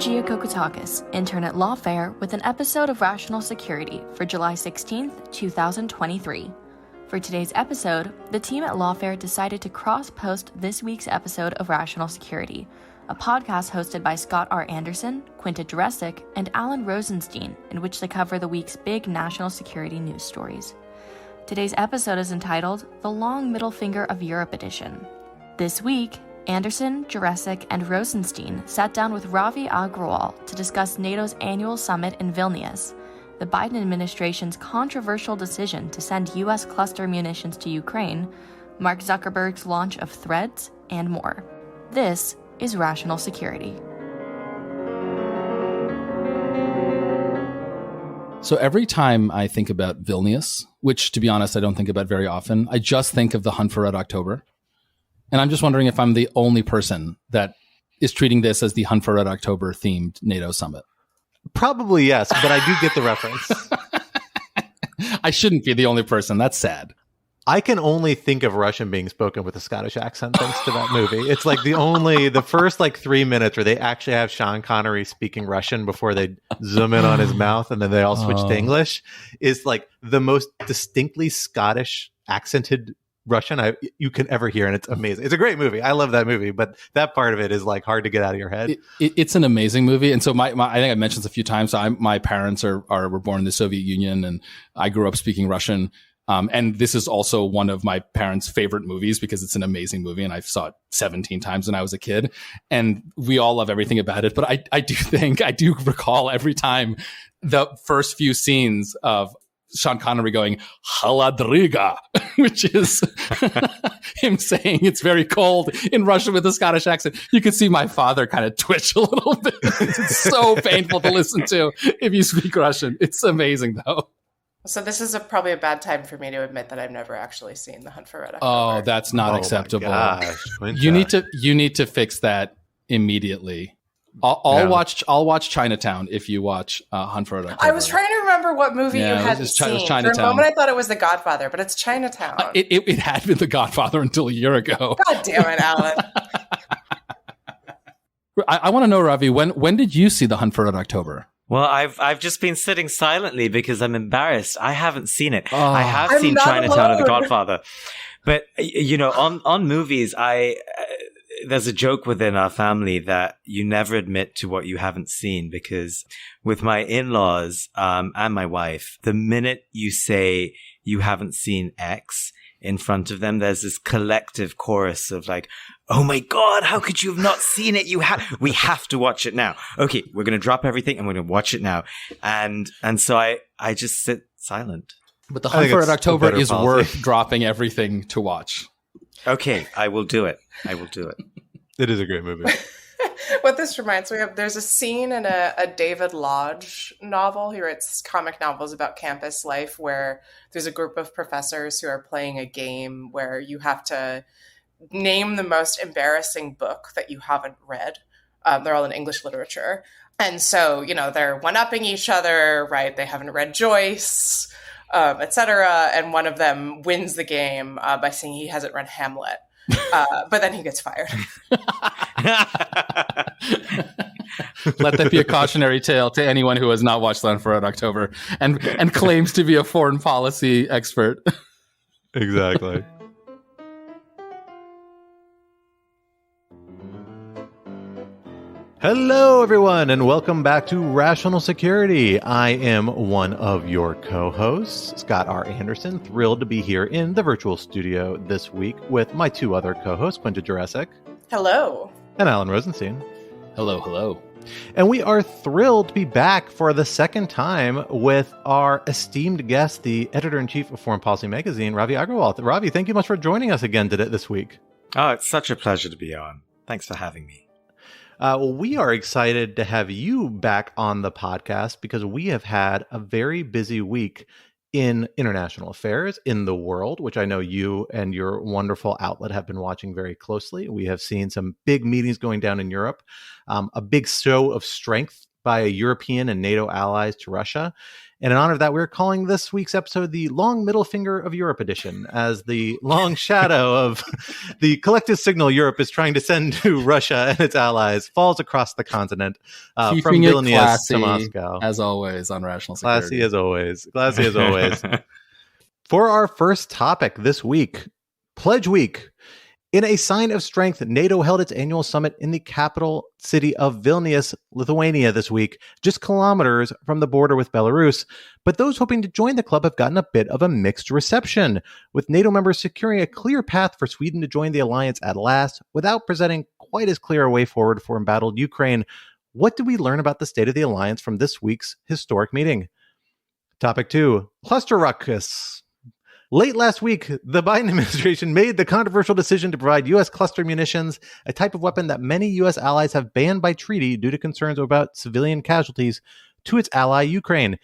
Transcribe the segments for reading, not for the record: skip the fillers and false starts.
Gia Kokotakis, intern at Lawfare, with an episode of Rational Security for July 16th, 2023. For today's episode, the team at Lawfare decided to cross-post this week's episode of Rational Security, a podcast hosted by Scott R. Anderson, Quinta Jurecic, and Alan Rosenstein, in which they cover the week's big national security news stories. Today's episode is entitled The Long Middle Finger of Europe Edition. This week, Anderson, Jurecic, and Rosenstein sat down with Ravi Agrawal to discuss NATO's annual summit in Vilnius, the Biden administration's controversial decision to send U.S. cluster munitions to Ukraine, Mark Zuckerberg's launch of Threads, and more. This is Rational Security. So every time I think about Vilnius, which to be honest, I don't think about very often, I just think of the Hunt for Red October. And I'm just wondering if I'm the only person that is treating this as the Hunt for Red October themed NATO summit. Probably yes, but I do get the reference. I shouldn't be the only person. That's sad. I can only think of Russian being spoken with a Scottish accent thanks to that movie. It's like the first 3 minutes where they actually have Sean Connery speaking Russian before they zoom in on his mouth and then they all switch to English is like the most distinctly Scottish accented Russian you can ever hear, and it's amazing. It's a great movie. I love that movie, but that part of it is hard to get out of your head. It's an amazing movie, and so my I think I mentioned this a few times. So my parents were born in the Soviet Union, and I grew up speaking Russian. And this is also one of my parents' favorite movies because it's an amazing movie, and I saw it 17 times when I was a kid. And we all love everything about it. But I do recall every time the first few scenes of Sean Connery going Haladriga, which is him saying it's very cold in Russian with a Scottish accent. You can see my father kind of twitch a little bit. It's so painful to listen to if you speak Russian. It's amazing though. So this is probably a bad time for me to admit that I've never actually seen The Hunt for Red October. Oh, that's not acceptable. Gosh, you need to fix that immediately. I'll watch Chinatown if you watch Hunt for Red October. I was trying to remember what movie you hadn't seen. For a moment, I thought it was The Godfather, but it's Chinatown. It had been The Godfather until a year ago. God damn it, Alan. I want to know, Ravi, when did you see The Hunt for Red October? Well, I've just been sitting silently because I'm embarrassed. I haven't seen it. I have seen Chinatown and The Godfather, but on movies, there's a joke within our family that you never admit to what you haven't seen, because with my in-laws and my wife, the minute you say you haven't seen X in front of them, there's this collective chorus of oh my God, how could you have not seen it? We have to watch it now. Okay, we're going to drop everything and we're going to watch it now. And so I just sit silent. But The Hunt for Red October is worth dropping everything to watch. Okay, I will do it. It is a great movie. What this reminds me of, there's a scene in a David Lodge novel. He writes comic novels about campus life where there's a group of professors who are playing a game where you have to name the most embarrassing book that you haven't read. They're all in English literature. And so, they're one-upping each other, right? They haven't read Joyce, etc. And one of them wins the game by saying he hasn't read Hamlet. But then he gets fired. Let that be a cautionary tale to anyone who has not watched The Hunt for Red October and claims to be a foreign policy expert. Exactly. Hello, everyone, and welcome back to Rational Security. I am one of your co-hosts, Scott R. Anderson, thrilled to be here in the virtual studio this week with my two other co-hosts, Quinta Jurecic. Hello. And Alan Rosenstein. Hello, hello. And we are thrilled to be back for the second time with our esteemed guest, the editor-in-chief of Foreign Policy Magazine, Ravi Agrawal. Ravi, thank you much for joining us again this week. Oh, it's such a pleasure to be on. Thanks for having me. We are excited to have you back on the podcast because we have had a very busy week in international affairs in the world, which I know you and your wonderful outlet have been watching very closely. We have seen some big meetings going down in Europe, a big show of strength by European and NATO allies to Russia. And in honor of that, we're calling this week's episode the Long Middle Finger of Europe edition, as the long shadow of the collective signal Europe is trying to send to Russia and its allies falls across the continent from Vilnius to Moscow. As always on Rational Security. Classy as always. Classy as always. For our first topic this week, Pledge Week. In a sign of strength, NATO held its annual summit in the capital city of Vilnius, Lithuania this week, just kilometers from the border with Belarus. But those hoping to join the club have gotten a bit of a mixed reception, with NATO members securing a clear path for Sweden to join the alliance at last, without presenting quite as clear a way forward for embattled Ukraine. What did we learn about the state of the alliance from this week's historic meeting? Topic 2, Cluster Ruckus. Late last week, the Biden administration made the controversial decision to provide U.S. cluster munitions, a type of weapon that many U.S. allies have banned by treaty due to concerns about civilian casualties, to its ally, Ukraine.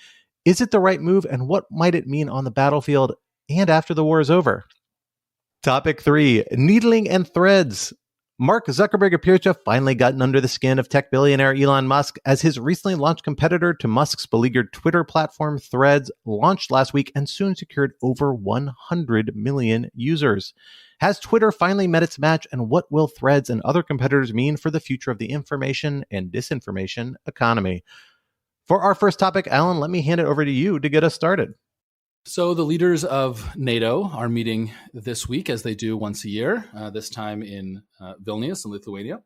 Is it the right move, and what might it mean on the battlefield and after the war is over? Topic 3, Needling and Threads. Mark Zuckerberg appears to have finally gotten under the skin of tech billionaire Elon Musk, as his recently launched competitor to Musk's beleaguered Twitter platform Threads launched last week and soon secured over 100 million users. Has Twitter finally met its match, and what will Threads and other competitors mean for the future of the information and disinformation economy? For our first topic, Alan, let me hand it over to you to get us started. So the leaders of NATO are meeting this week, as they do once a year, this time in Vilnius in Lithuania.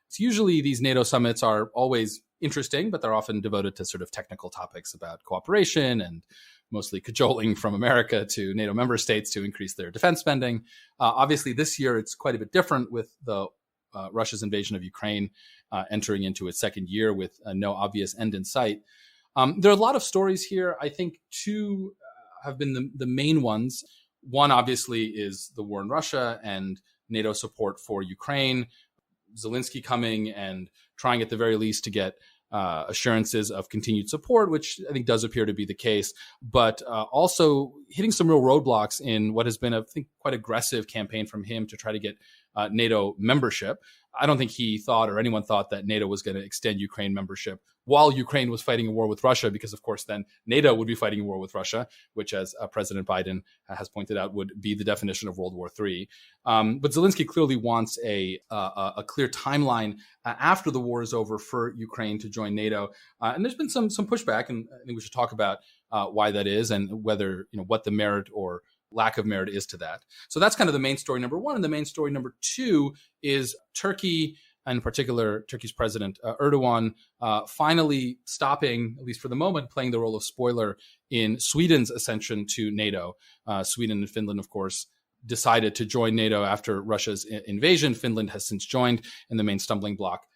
It's usually these NATO summits are always interesting, but they're often devoted to sort of technical topics about cooperation and mostly cajoling from America to NATO member states to increase their defense spending. Obviously, this year it's quite a bit different with the Russia's invasion of Ukraine entering into its second year with no obvious end in sight. There are a lot of stories here. I think two have been the main ones. One, obviously, is the war in Russia and NATO support for Ukraine. Zelensky coming and trying at the very least to get assurances of continued support, which I think does appear to be the case, but also hitting some real roadblocks in what has been, I think, quite aggressive campaign from him to try to get NATO membership. I don't think he thought or anyone thought that NATO was going to extend Ukraine membership while Ukraine was fighting a war with Russia, because, of course, then NATO would be fighting a war with Russia, which, as President Biden has pointed out, would be the definition of World War III. But Zelensky clearly wants a clear timeline after the war is over for Ukraine to join NATO. And there's been some pushback, and I think we should talk about why that is and whether, what the merit or lack of merit is to that. So that's kind of the main story number one. And the main story number two is Turkey, and in particular, Turkey's president Erdogan, finally stopping, at least for the moment, playing the role of spoiler in Sweden's ascension to NATO. Sweden and Finland, of course, decided to join NATO after Russia's invasion. Finland has since joined, and the main stumbling block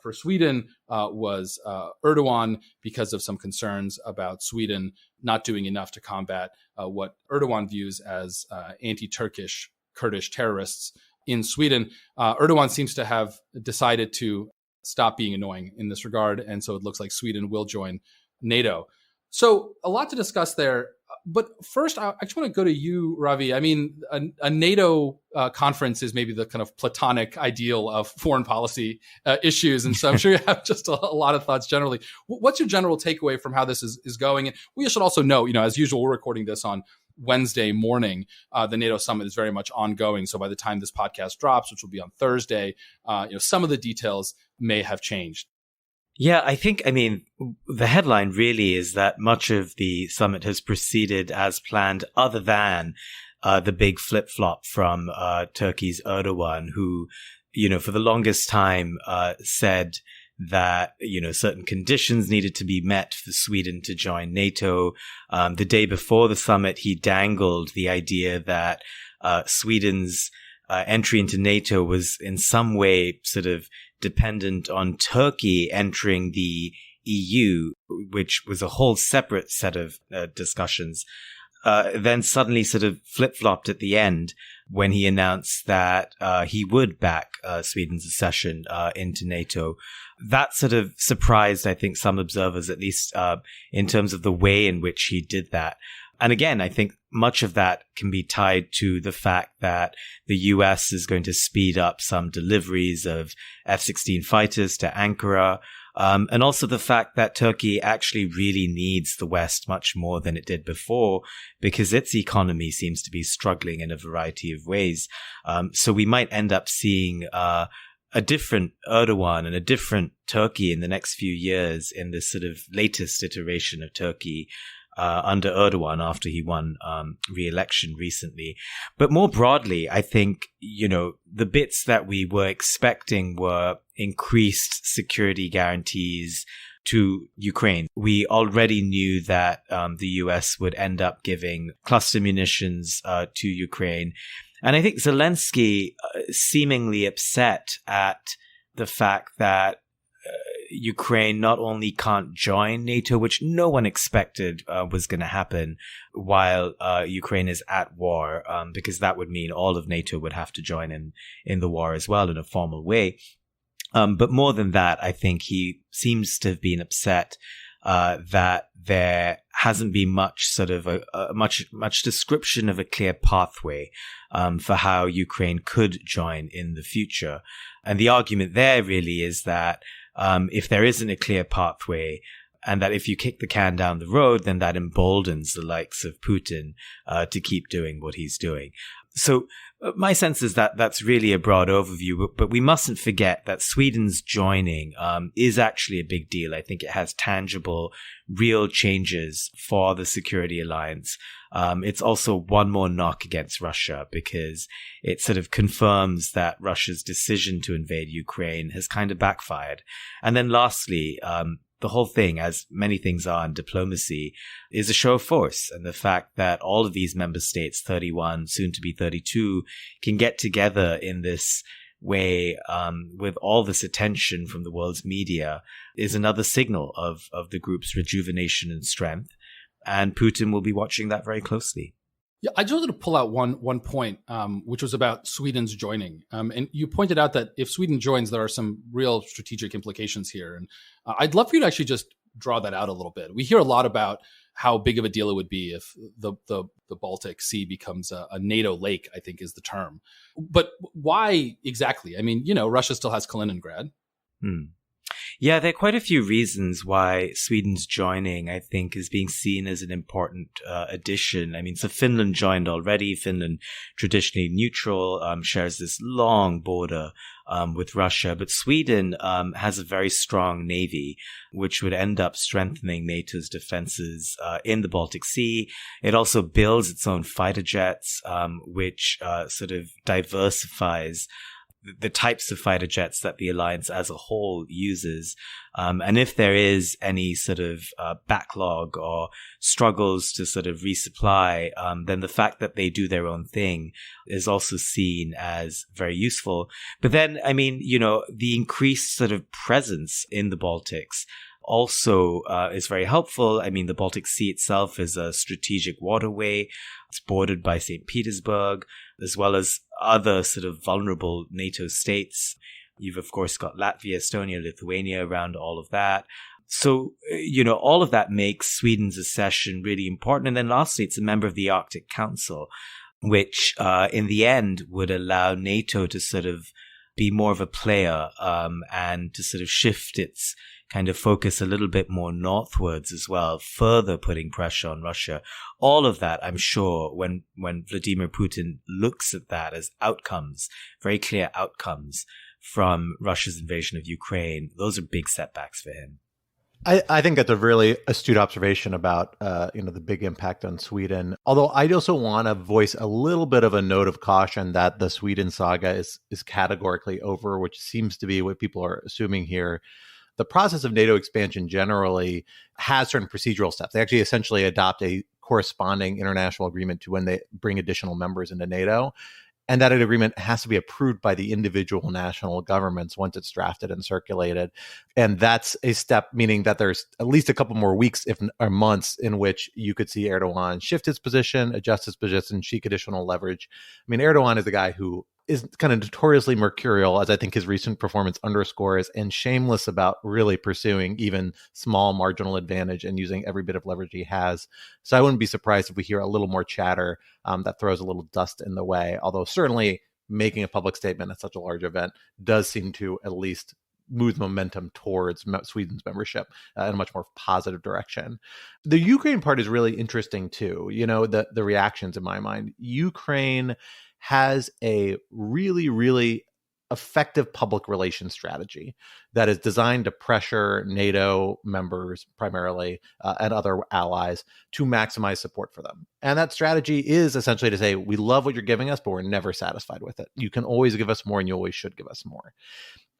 for Sweden was Erdogan, because of some concerns about Sweden not doing enough to combat what Erdogan views as anti-Turkish Kurdish terrorists in Sweden. Erdogan seems to have decided to stop being annoying in this regard, and so it looks like Sweden will join NATO. So a lot to discuss there. But first, I just want to go to you, Ravi. I mean, a NATO conference is maybe the kind of platonic ideal of foreign policy issues. And so I'm sure you have just a lot of thoughts generally. What's your general takeaway from how this is going? And we should also know, as usual, we're recording this on Wednesday morning. The NATO summit is very much ongoing. So by the time this podcast drops, which will be on Thursday, some of the details may have changed. Yeah, I mean, the headline really is that much of the summit has proceeded as planned, other than the big flip-flop from Turkey's Erdogan, who, for the longest time said that, certain conditions needed to be met for Sweden to join NATO. The day before the summit, he dangled the idea that Sweden's entry into NATO was in some way sort of dependent on Turkey entering the EU, which was a whole separate set of discussions. Then suddenly sort of flip-flopped at the end when he announced that he would back Sweden's accession into NATO. That sort of surprised, I think, some observers, at least in terms of the way in which he did that. And again, I think much of that can be tied to the fact that the US is going to speed up some deliveries of F-16 fighters to Ankara. And also the fact that Turkey actually really needs the West much more than it did before, because its economy seems to be struggling in a variety of ways. So we might end up seeing a different Erdogan and a different Turkey in the next few years in this sort of latest iteration of Turkey under Erdogan after he won re-election recently. But more broadly, I think, the bits that we were expecting were increased security guarantees to Ukraine. We already knew that the US would end up giving cluster munitions to Ukraine. And I think Zelensky seemingly upset at the fact that Ukraine not only can't join NATO, which no one expected was going to happen while Ukraine is at war, because that would mean all of NATO would have to join in the war as well in a formal way. But more than that, I think he seems to have been upset that there hasn't been much sort of much description of a clear pathway for how Ukraine could join in the future. And the argument there really is that if there isn't a clear pathway, and that if you kick the can down the road, then that emboldens the likes of Putin to keep doing what he's doing. So my sense is that that's really a broad overview, but we mustn't forget that Sweden's joining is actually a big deal. I think it has tangible, real changes for the security alliance. It's also one more knock against Russia because it sort of confirms that Russia's decision to invade Ukraine has kind of backfired. And then lastly, the whole thing, as many things are in diplomacy, is a show of force. And the fact that all of these member states, 31, soon to be 32, can get together in this way with all this attention from the world's media is another signal of the group's rejuvenation and strength. And Putin will be watching that very closely. Yeah, I just wanted to pull out one point, which was about Sweden's joining. And you pointed out that if Sweden joins, there are some real strategic implications here. And I'd love for you to actually just draw that out a little bit. We hear a lot about how big of a deal it would be if the Baltic Sea becomes a NATO lake, I think is the term. But why exactly? I mean, Russia still has Kaliningrad. Yeah, there are quite a few reasons why Sweden's joining, I think, is being seen as an important addition. I mean, so Finland joined already. Finland, traditionally neutral, shares this long border with Russia. But Sweden has a very strong navy, which would end up strengthening NATO's defenses in the Baltic Sea. It also builds its own fighter jets, which sort of diversifies the types of fighter jets that the alliance as a whole uses. And if there is any sort of backlog or struggles to sort of resupply, then the fact that they do their own thing is also seen as very useful. But then, I mean, the increased sort of presence in the Baltics also is very helpful. I mean, the Baltic Sea itself is a strategic waterway. It's bordered by St. Petersburg, as well as other sort of vulnerable NATO states. You've, of course, got Latvia, Estonia, Lithuania around all of that. So, all of that makes Sweden's accession really important. And then lastly, it's a member of the Arctic Council, which in the end would allow NATO to sort of be more of a player and to sort of shift its kind of focus a little bit more northwards as well, further putting pressure on Russia. All of that, I'm sure, when Vladimir Putin looks at that as outcomes, very clear outcomes from Russia's invasion of Ukraine, those are big setbacks for him. I think that's a really astute observation about the big impact on Sweden. Although I also want to voice a little bit of a note of caution that the Sweden saga is categorically over, which seems to be what people are assuming here. The process of NATO expansion generally has certain procedural steps. They actually essentially adopt a corresponding international agreement to when they bring additional members into NATO. And that agreement has to be approved by the individual national governments once it's drafted and circulated. And that's a step, meaning that there's at least a couple more weeks or months in which you could see Erdogan shift his position, adjust his position, seek additional leverage. I mean, Erdogan is the guy who is kind of notoriously mercurial, as I think his recent performance underscores, and shameless about really pursuing even small marginal advantage and using every bit of leverage he has. So I wouldn't be surprised if we hear a little more chatter that throws a little dust in the way, although certainly making a public statement at such a large event does seem to at least move momentum towards Sweden's membership in a much more positive direction. The Ukraine part is really interesting too. You know, the reactions in my mind. Ukraine has a really, really effective public relations strategy that is designed to pressure NATO members primarily and other allies to maximize support for them. And that strategy is essentially to say, we love what you're giving us, but we're never satisfied with it. You can always give us more, and you always should give us more.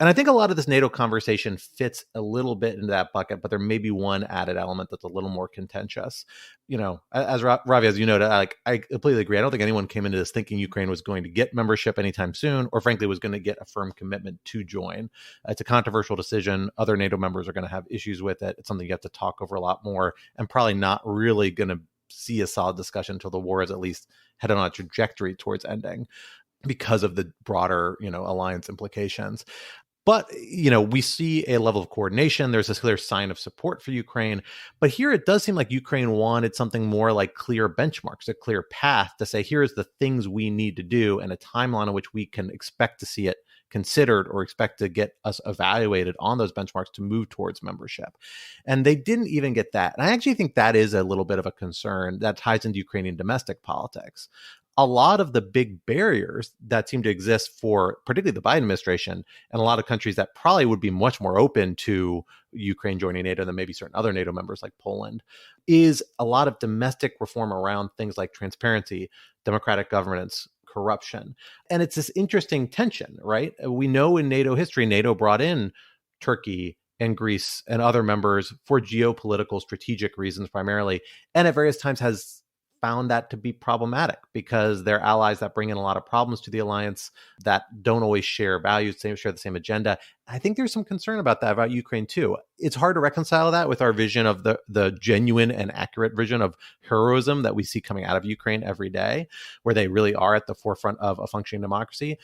And I think a lot of this NATO conversation fits a little bit into that bucket, but there may be one added element that's a little more contentious. You know, as Ravi, as you know, I completely agree. I don't think anyone came into this thinking Ukraine was going to get membership anytime soon, or frankly was going to get a firm commitment to join. It's a controversial decision. Other NATO members are going to have issues with it. It's something you have to talk over a lot more, and probably not really going to see a solid discussion until the war is at least headed on a trajectory towards ending because of the broader, alliance implications. But, we see a level of coordination. There's this clear sign of support for Ukraine. But here it does seem like Ukraine wanted something more like clear benchmarks, a clear path to say, here's the things we need to do and a timeline in which we can expect to see it considered or expect to get us evaluated on those benchmarks to move towards membership. And they didn't even get that. And I actually think that is a little bit of a concern that ties into Ukrainian domestic politics. A lot of the big barriers that seem to exist for particularly the Biden administration and a lot of countries that probably would be much more open to Ukraine joining NATO than maybe certain other NATO members like Poland is a lot of domestic reform around things like transparency, democratic governance, corruption. And it's this interesting tension, right? We know in NATO history, NATO brought in Turkey and Greece and other members for geopolitical strategic reasons primarily, and at various times has found that to be problematic because they're allies that bring in a lot of problems to the alliance that don't always share values, share the same agenda. I think there's some concern about that about Ukraine too. It's hard to reconcile that with our vision of the genuine and accurate vision of heroism that we see coming out of Ukraine every day, where they really are at the forefront of a functioning democracy.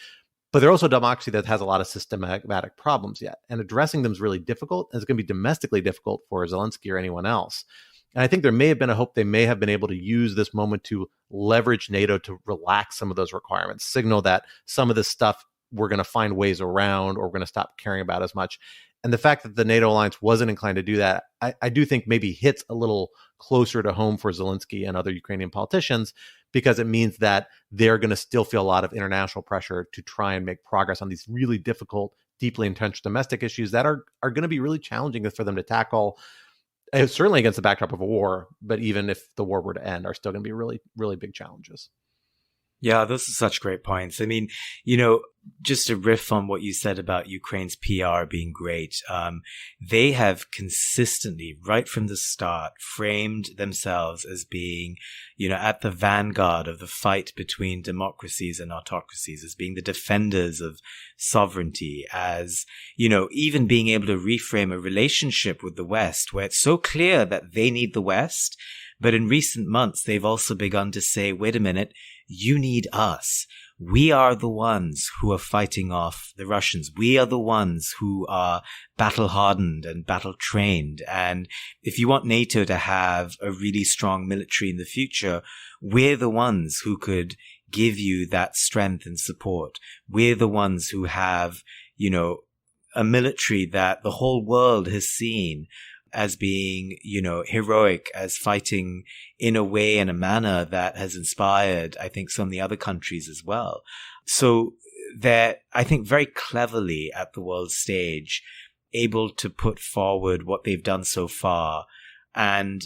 But they're also a democracy that has a lot of systematic problems yet. And addressing them is really difficult. And it's going to be domestically difficult for Zelensky or anyone else. And I think there may have been a hope they may have been able to use this moment to leverage NATO to relax some of those requirements, signal that some of this stuff we're going to find ways around or we're going to stop caring about as much. And the fact that the NATO alliance wasn't inclined to do that, I do think maybe hits a little closer to home for Zelensky and other Ukrainian politicians, because it means that they're going to still feel a lot of international pressure to try and make progress on these really difficult, deeply entrenched domestic issues that are going to be really challenging for them to tackle. Certainly against the backdrop of a war, but even if the war were to end, are still going to be really, really big challenges. Yeah, those are such great points. I mean, just to riff on what you said about Ukraine's PR being great, they have consistently, right from the start, framed themselves as being, at the vanguard of the fight between democracies and autocracies, as being the defenders of sovereignty, as, even being able to reframe a relationship with the West where it's so clear that they need the West. But in recent months, they've also begun to say, wait a minute, you need us. We are the ones who are fighting off the Russians. We are the ones who are battle hardened and battle trained. And if you want NATO to have a really strong military in the future, we're the ones who could give you that strength and support. We're the ones who have, a military that the whole world has seen as being, heroic, as fighting in a way and a manner that has inspired, I think, some of the other countries as well. So they're, I think, very cleverly at the world stage, able to put forward what they've done so far and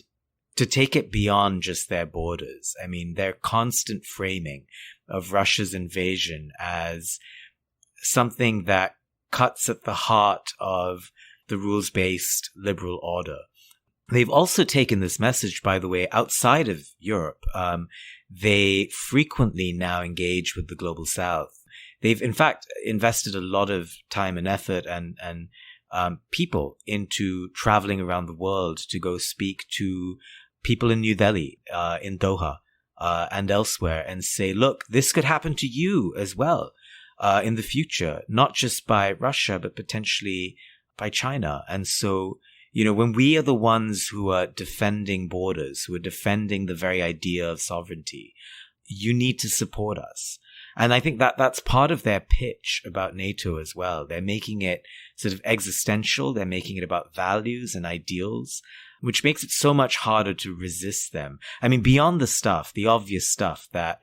to take it beyond just their borders. I mean, their constant framing of Russia's invasion as something that cuts at the heart of the rules-based liberal order. They've also taken this message, by the way, outside of Europe. They frequently now engage with the global South. They've, in fact, invested a lot of time and effort and people into traveling around the world to go speak to people in New Delhi, in Doha, and elsewhere, and say, look, this could happen to you as well. in the future, not just by Russia, but potentially by China. And so, when we are the ones who are defending borders, who are defending the very idea of sovereignty, you need to support us. And I think that that's part of their pitch about NATO as well. They're making it sort of existential. They're making it about values and ideals, which makes it so much harder to resist them. I mean, beyond the stuff, the obvious stuff that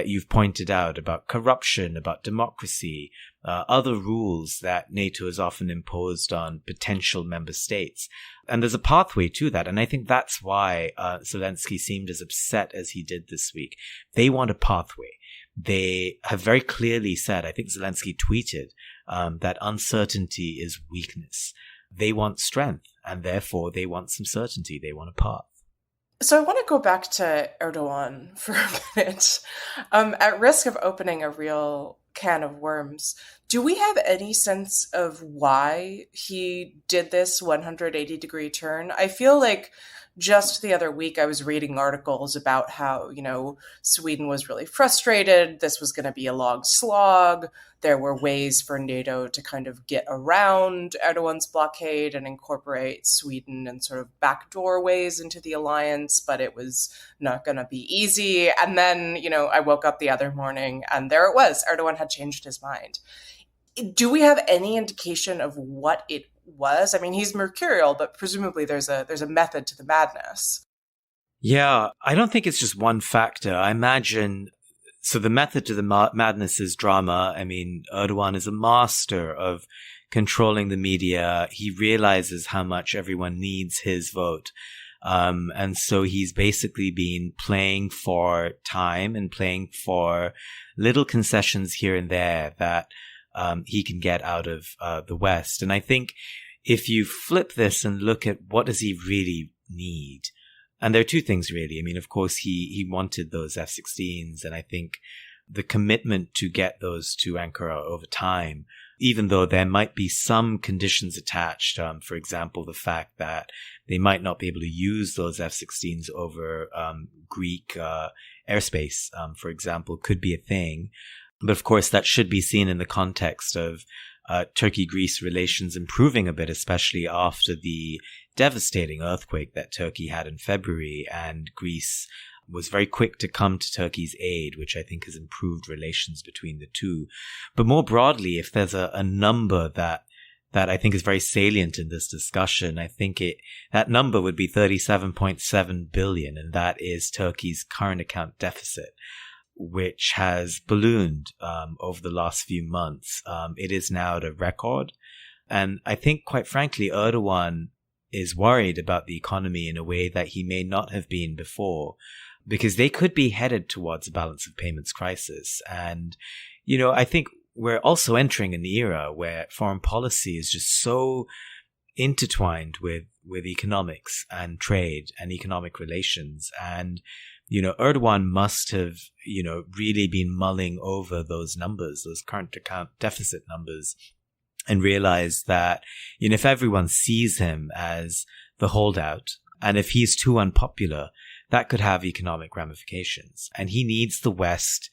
you've pointed out about corruption, about democracy, other rules that NATO has often imposed on potential member states. And there's a pathway to that. And I think that's why Zelensky seemed as upset as he did this week. They want a pathway. They have very clearly said, I think Zelensky tweeted, that uncertainty is weakness. They want strength, and therefore they want some certainty. They want a path. So I want to go back to Erdogan for a minute. At risk of opening a real can of worms, do we have any sense of why he did this 180-degree turn? I feel like just the other week I was reading articles about how, Sweden was really frustrated. This was going to be a long slog. There were ways for NATO to kind of get around Erdogan's blockade and incorporate Sweden in sort of backdoor ways into the alliance, but it was not going to be easy. And then, I woke up the other morning and there it was. Erdogan had changed his mind. Do we have any indication of what it was? I mean, he's mercurial, but presumably there's a method to the madness. Yeah, I don't think it's just one factor. I imagine, so the method to the madness is drama. I mean, Erdogan is a master of controlling the media. He realizes how much everyone needs his vote. And so he's basically been playing for time and playing for little concessions here and there that he can get out of the West. And I think if you flip this and look at what does he really need, and there are two things really. I mean, of course, he wanted those F-16s, and I think the commitment to get those to Ankara over time, even though there might be some conditions attached, for example, the fact that they might not be able to use those F-16s over Greek airspace, for example, could be a thing. But of course, that should be seen in the context of Turkey-Greece relations improving a bit, especially after the devastating earthquake that Turkey had in February, and Greece was very quick to come to Turkey's aid, which I think has improved relations between the two. But more broadly, if there's a number that I think is very salient in this discussion, I think that number would be 37.7 billion, and that is Turkey's current account deficit, which has ballooned over the last few months. It is now at a record. And I think, quite frankly, Erdogan is worried about the economy in a way that he may not have been before, because they could be headed towards a balance of payments crisis. And, I think we're also entering an era where foreign policy is just so intertwined with economics and trade and economic relations. And Erdogan must have, really been mulling over those numbers, those current account deficit numbers, and realized that, if everyone sees him as the holdout, and if he's too unpopular, that could have economic ramifications. And he needs the West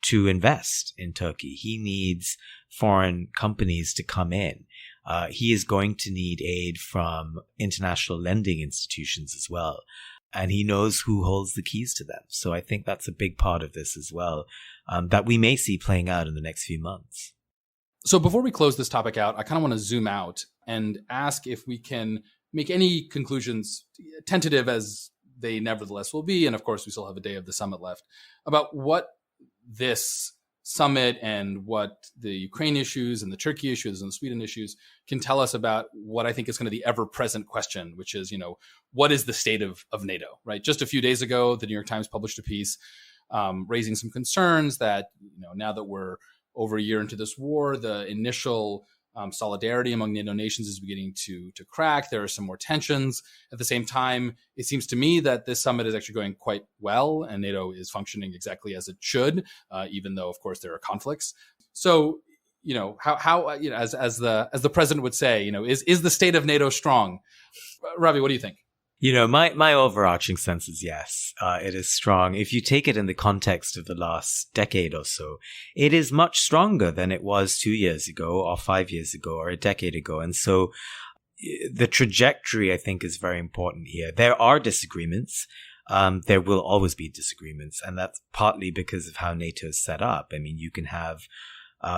to invest in Turkey. He needs foreign companies to come in. He is going to need aid from international lending institutions as well. And he knows who holds the keys to them. So I think that's a big part of this as well, that we may see playing out in the next few months. So before we close this topic out, I kind of want to zoom out and ask if we can make any conclusions, tentative as they nevertheless will be, and of course we still have a day of the summit left, about what this summit and what the Ukraine issues and the Turkey issues and the Sweden issues can tell us about what I think is kind of the ever-present question, which is, what is the state of NATO, right? Just a few days ago, the New York Times published a piece raising some concerns that, now that we're over a year into this war, the initial solidarity among NATO nations is beginning to crack. There are some more tensions. At the same time, it seems to me that this summit is actually going quite well, and NATO is functioning exactly as it should, even though, of course, there are conflicts. So, how as the president would say, is the state of NATO strong? Ravi, what do you think? My overarching sense is yes, it is strong. If you take it in the context of the last decade or so, it is much stronger than it was 2 years ago or 5 years ago or a decade ago. And so the trajectory, I think, is very important here. There are disagreements. There will always be disagreements. And that's partly because of how NATO is set up. I mean, you can have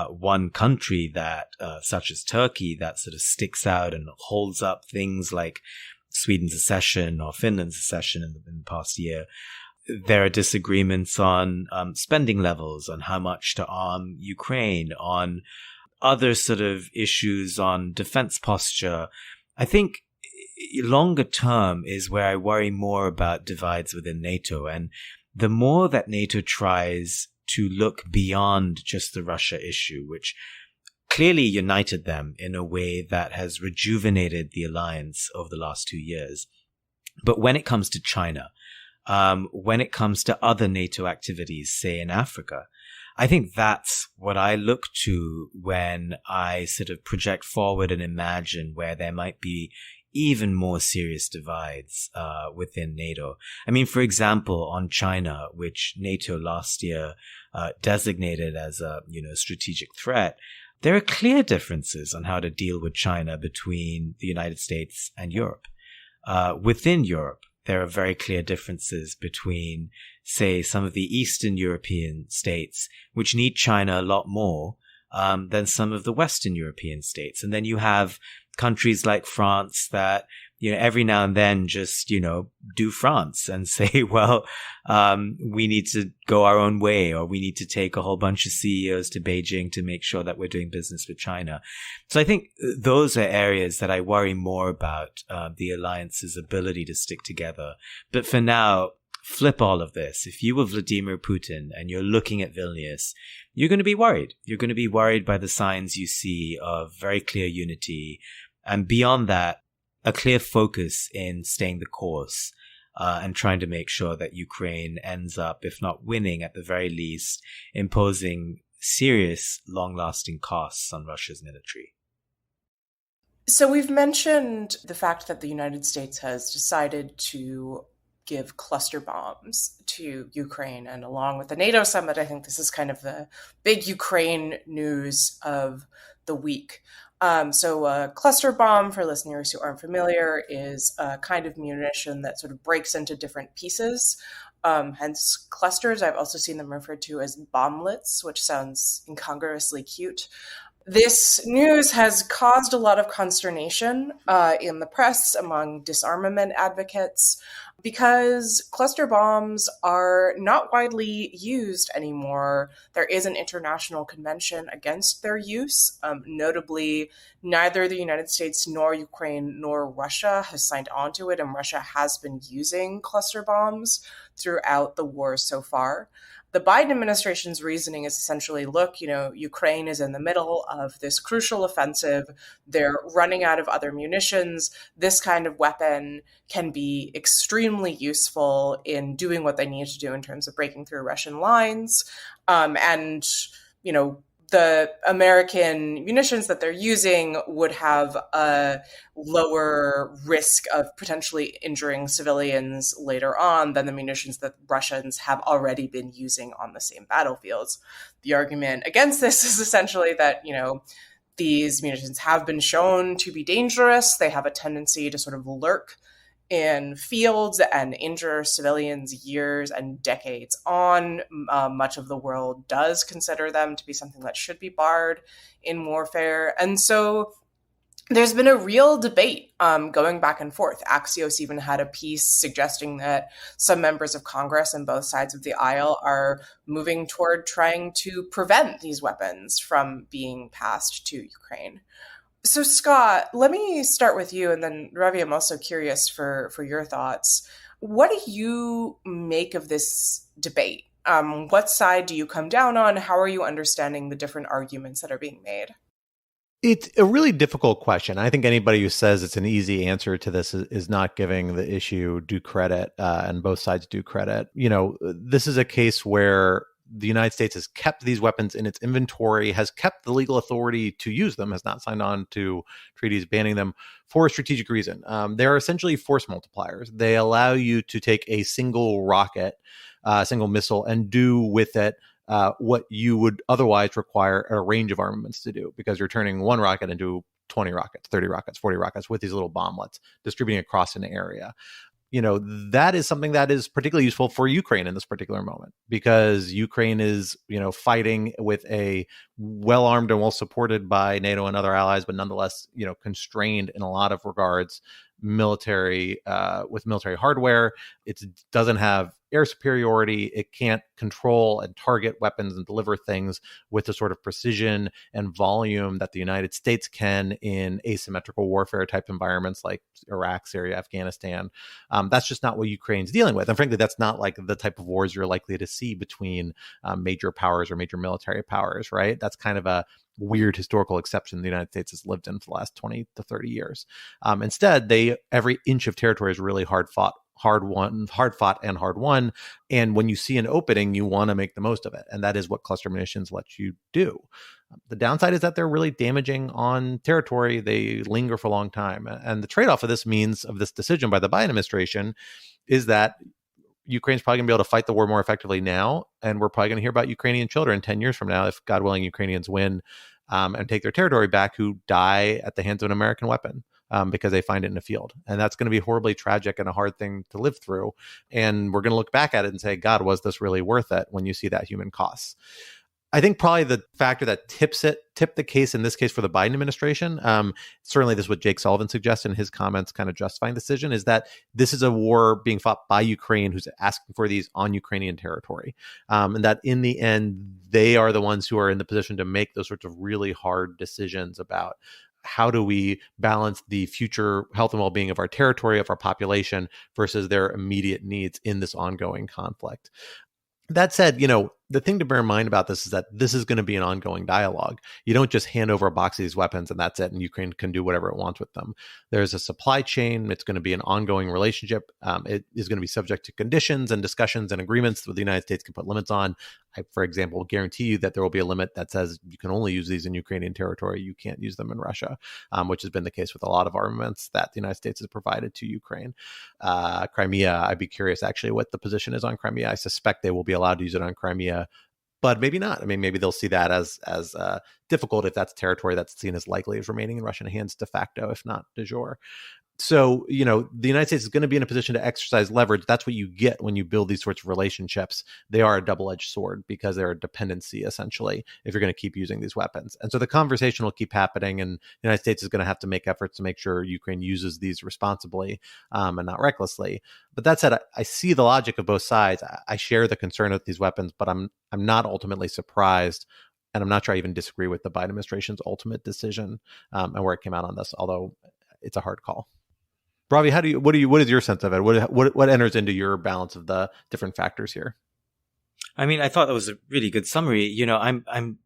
one country that, such as Turkey, that sort of sticks out and holds up things like Sweden's accession or Finland's accession in the past year. There are disagreements on spending levels, on how much to arm Ukraine, on other sort of issues on defense posture. I think longer term is where I worry more about divides within NATO. And the more that NATO tries to look beyond just the Russia issue, which clearly united them in a way that has rejuvenated the alliance over the last 2 years. But when it comes to China, when it comes to other NATO activities, say in Africa, I think that's what I look to when I sort of project forward and imagine where there might be even more serious divides within NATO. I mean, for example, on China, which NATO last year designated as a strategic threat, there are clear differences on how to deal with China between the United States and Europe. Within Europe, there are very clear differences between, say, some of the Eastern European states, which need China a lot more than some of the Western European states. And then you have countries like France that, every now and then just, do France and say, well, we need to go our own way, or we need to take a whole bunch of CEOs to Beijing to make sure that we're doing business with China. So I think those are areas that I worry more about the alliance's ability to stick together. But for now, flip all of this. If you were Vladimir Putin and you're looking at Vilnius, you're going to be worried. You're going to be worried by the signs you see of very clear unity. And beyond that, a clear focus in staying the course and trying to make sure that Ukraine ends up, if not winning, at the very least, imposing serious, long-lasting costs on Russia's military. So we've mentioned the fact that the United States has decided to give cluster bombs to Ukraine. And along with the NATO summit, I think this is kind of the big Ukraine news of the week. So a cluster bomb, for listeners who aren't familiar, is a kind of munition that sort of breaks into different pieces, hence clusters. I've also seen them referred to as bomblets, which sounds incongruously cute. This news has caused a lot of consternation in the press among disarmament advocates because cluster bombs are not widely used anymore. There is an international convention against their use. Notably, neither the United States nor Ukraine nor Russia has signed on to it, and Russia has been using cluster bombs throughout the war so far. The Biden administration's reasoning is essentially, look, Ukraine is in the middle of this crucial offensive. They're running out of other munitions. This kind of weapon can be extremely useful in doing what they need to do in terms of breaking through Russian lines. The American munitions that they're using would have a lower risk of potentially injuring civilians later on than the munitions that Russians have already been using on the same battlefields. The argument against this is essentially that, these munitions have been shown to be dangerous. They have a tendency to sort of lurk in fields and injure civilians years and decades on. Much of the world does consider them to be something that should be barred in warfare. And so there's been a real debate going back and forth. Axios even had a piece suggesting that some members of Congress on both sides of the aisle are moving toward trying to prevent these weapons from being passed to Ukraine. So Scott, let me start with you, and then Ravi, I'm also curious for your thoughts. What do you make of this debate? What side do you come down on? How are you understanding the different arguments that are being made? It's a really difficult question. I think anybody who says it's an easy answer to this is not giving the issue due credit, and both sides due credit. This is a case where the United States has kept these weapons in its inventory, has kept the legal authority to use them, has not signed on to treaties banning them for a strategic reason. They are essentially force multipliers. They allow you to take a single rocket, single missile, and do with it what you would otherwise require a range of armaments to do, because you're turning one rocket into 20 rockets, 30 rockets, 40 rockets with these little bomblets, distributing across an area. That is something that is particularly useful for Ukraine in this particular moment, because Ukraine is, fighting with a well-armed and well-supported by NATO and other allies, but nonetheless, constrained in a lot of regards with military hardware. It doesn't have air superiority. It can't control and target weapons and deliver things with the sort of precision and volume that the United States can in asymmetrical warfare type environments like Iraq, Syria, Afghanistan. That's just not what Ukraine's dealing with. And frankly, that's not like the type of wars you're likely to see between major powers or major military powers, right? That's kind of a weird historical exception the United States has lived in for the last 20 to 30 years. Instead, every inch of territory is really hard fought and hard won. And when you see an opening, you want to make the most of it. And that is what cluster munitions lets you do. The downside is that they're really damaging on territory. They linger for a long time. And the trade-off of this decision by the Biden administration is that Ukraine's probably going to be able to fight the war more effectively now. And we're probably going to hear about Ukrainian children 10 years from now, if God willing, Ukrainians win and take their territory back, who die at the hands of an American weapon. Because they find it in a field. And that's going to be horribly tragic and a hard thing to live through. And we're going to look back at it and say, God, was this really worth it, when you see that human costs? I think probably the factor that tipped the case in this case for the Biden administration, certainly this is what Jake Sullivan suggests in his comments kind of justifying the decision, is that this is a war being fought by Ukraine, who's asking for these on Ukrainian territory. And that in the end, they are the ones who are in the position to make those sorts of really hard decisions about how do we balance the future health and well-being of our territory, of our population, versus their immediate needs in this ongoing conflict. That said, the thing to bear in mind about this is that this is going to be an ongoing dialogue. You don't just hand over a box of these weapons and that's it, and Ukraine can do whatever it wants with them. There's a supply chain. It's going to be an ongoing relationship. It is going to be subject to conditions and discussions and agreements that the United States can put limits on. I, for example, will guarantee you that there will be a limit that says you can only use these in Ukrainian territory. You can't use them in Russia, which has been the case with a lot of armaments that the United States has provided to Ukraine. Crimea, I'd be curious actually what the position is on Crimea. I suspect they will be allowed to use it on Crimea, but maybe not. I mean, maybe they'll see that as difficult if that's territory that's seen as likely as remaining in Russian hands de facto, if not de jure. So, the United States is going to be in a position to exercise leverage. That's what you get when you build these sorts of relationships. They are a double-edged sword because they're a dependency, essentially, if you're going to keep using these weapons. And so the conversation will keep happening, and the United States is going to have to make efforts to make sure Ukraine uses these responsibly and not recklessly. But that said, I see the logic of both sides. I share the concern with these weapons, but I'm not ultimately surprised. And I'm not sure I even disagree with the Biden administration's ultimate decision and where it came out on this, although it's a hard call. Bravi, what is your sense of it? What enters into your balance of the different factors here? I mean, I thought that was a really good summary. I'm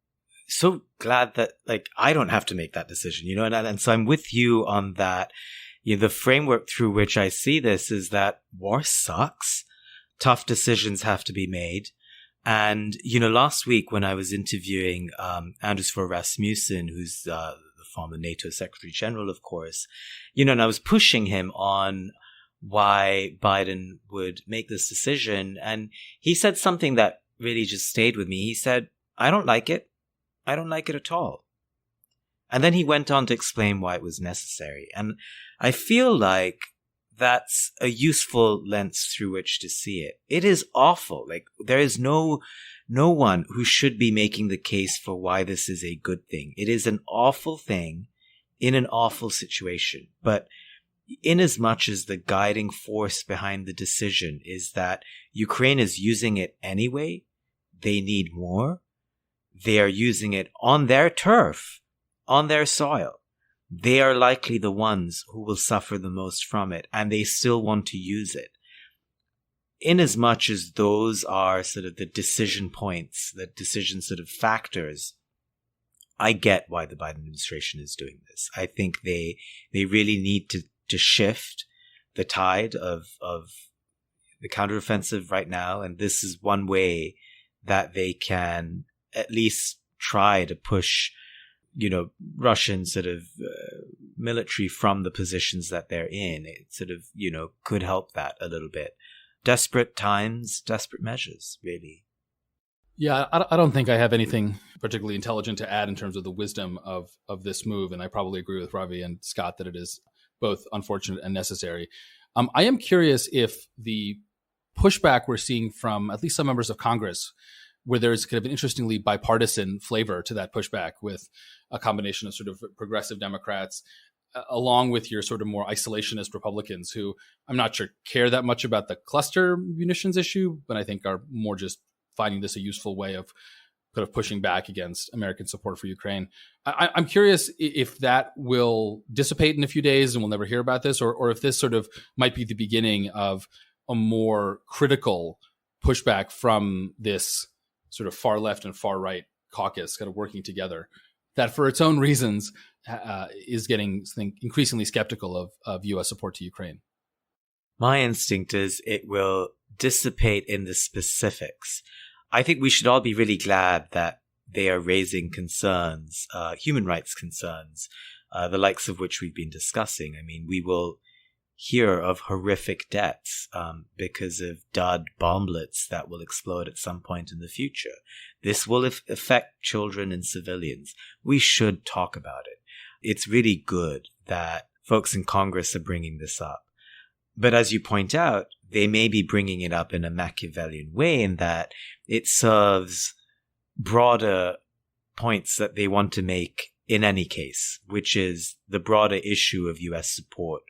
so glad that I don't have to make that decision, and so I'm with you on that. The framework through which I see this is that war sucks. Tough decisions have to be made. And, last week when I was interviewing Anders Fogh Rasmussen, who's the former NATO Secretary General, of course, and I was pushing him on why Biden would make this decision. And he said something that really just stayed with me. He said, I don't like it. I don't like it at all. And then he went on to explain why it was necessary. And I feel like that's a useful lens through which to see it. It is awful. There is no one who should be making the case for why this is a good thing. It is an awful thing in an awful situation. But in as much as the guiding force behind the decision is that Ukraine is using it anyway, they need more. They are using it on their turf, on their soil. They are likely the ones who will suffer the most from it, and they still want to use it. In as much as those are sort of the decision points, the decision sort of factors, I get why the Biden administration is doing this. I think they really need to shift the tide of the counteroffensive right now, and this is one way that they can at least try to push, Russian sort of military from the positions that they're in. It sort of, could help that a little bit. Desperate times, desperate measures, really. Yeah, I don't think I have anything particularly intelligent to add in terms of the wisdom of this move. And I probably agree with Ravi and Scott that it is both unfortunate and necessary. I am curious if the pushback we're seeing from at least some members of Congress, where there's kind of an interestingly bipartisan flavor to that pushback with a combination of sort of progressive Democrats, along with your sort of more isolationist Republicans who I'm not sure care that much about the cluster munitions issue, but I think are more just finding this a useful way of kind of pushing back against American support for Ukraine. I'm curious if that will dissipate in a few days and we'll never hear about this, or if this sort of might be the beginning of a more critical pushback from this sort of far left and far right caucus kind of working together that for its own reasons is getting, I think, increasingly skeptical of U.S. support to Ukraine. My instinct is it will dissipate in the specifics. I think we should all be really glad that they are raising concerns, human rights concerns, the likes of which we've been discussing. I mean, we will hear of horrific deaths because of dud bomblets that will explode at some point in the future. This will affect children and civilians. We should talk about it. It's really good that folks in Congress are bringing this up. But as you point out, they may be bringing it up in a Machiavellian way in that it serves broader points that they want to make in any case, which is the broader issue of U.S. support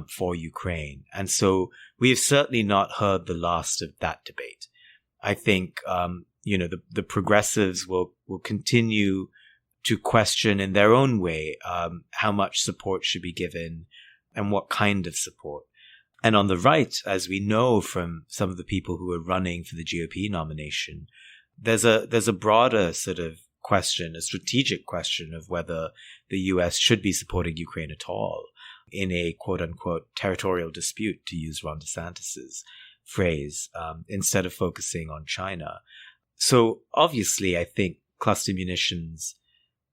for Ukraine. And so we have certainly not heard the last of that debate. I think, the progressives will continue to question in their own way how much support should be given and what kind of support. And on the right, as we know from some of the people who are running for the GOP nomination, there's a broader sort of question, a strategic question of whether the U.S. should be supporting Ukraine at all in a quote-unquote territorial dispute, to use Ron DeSantis's phrase, instead of focusing on China. So obviously, I think cluster munitions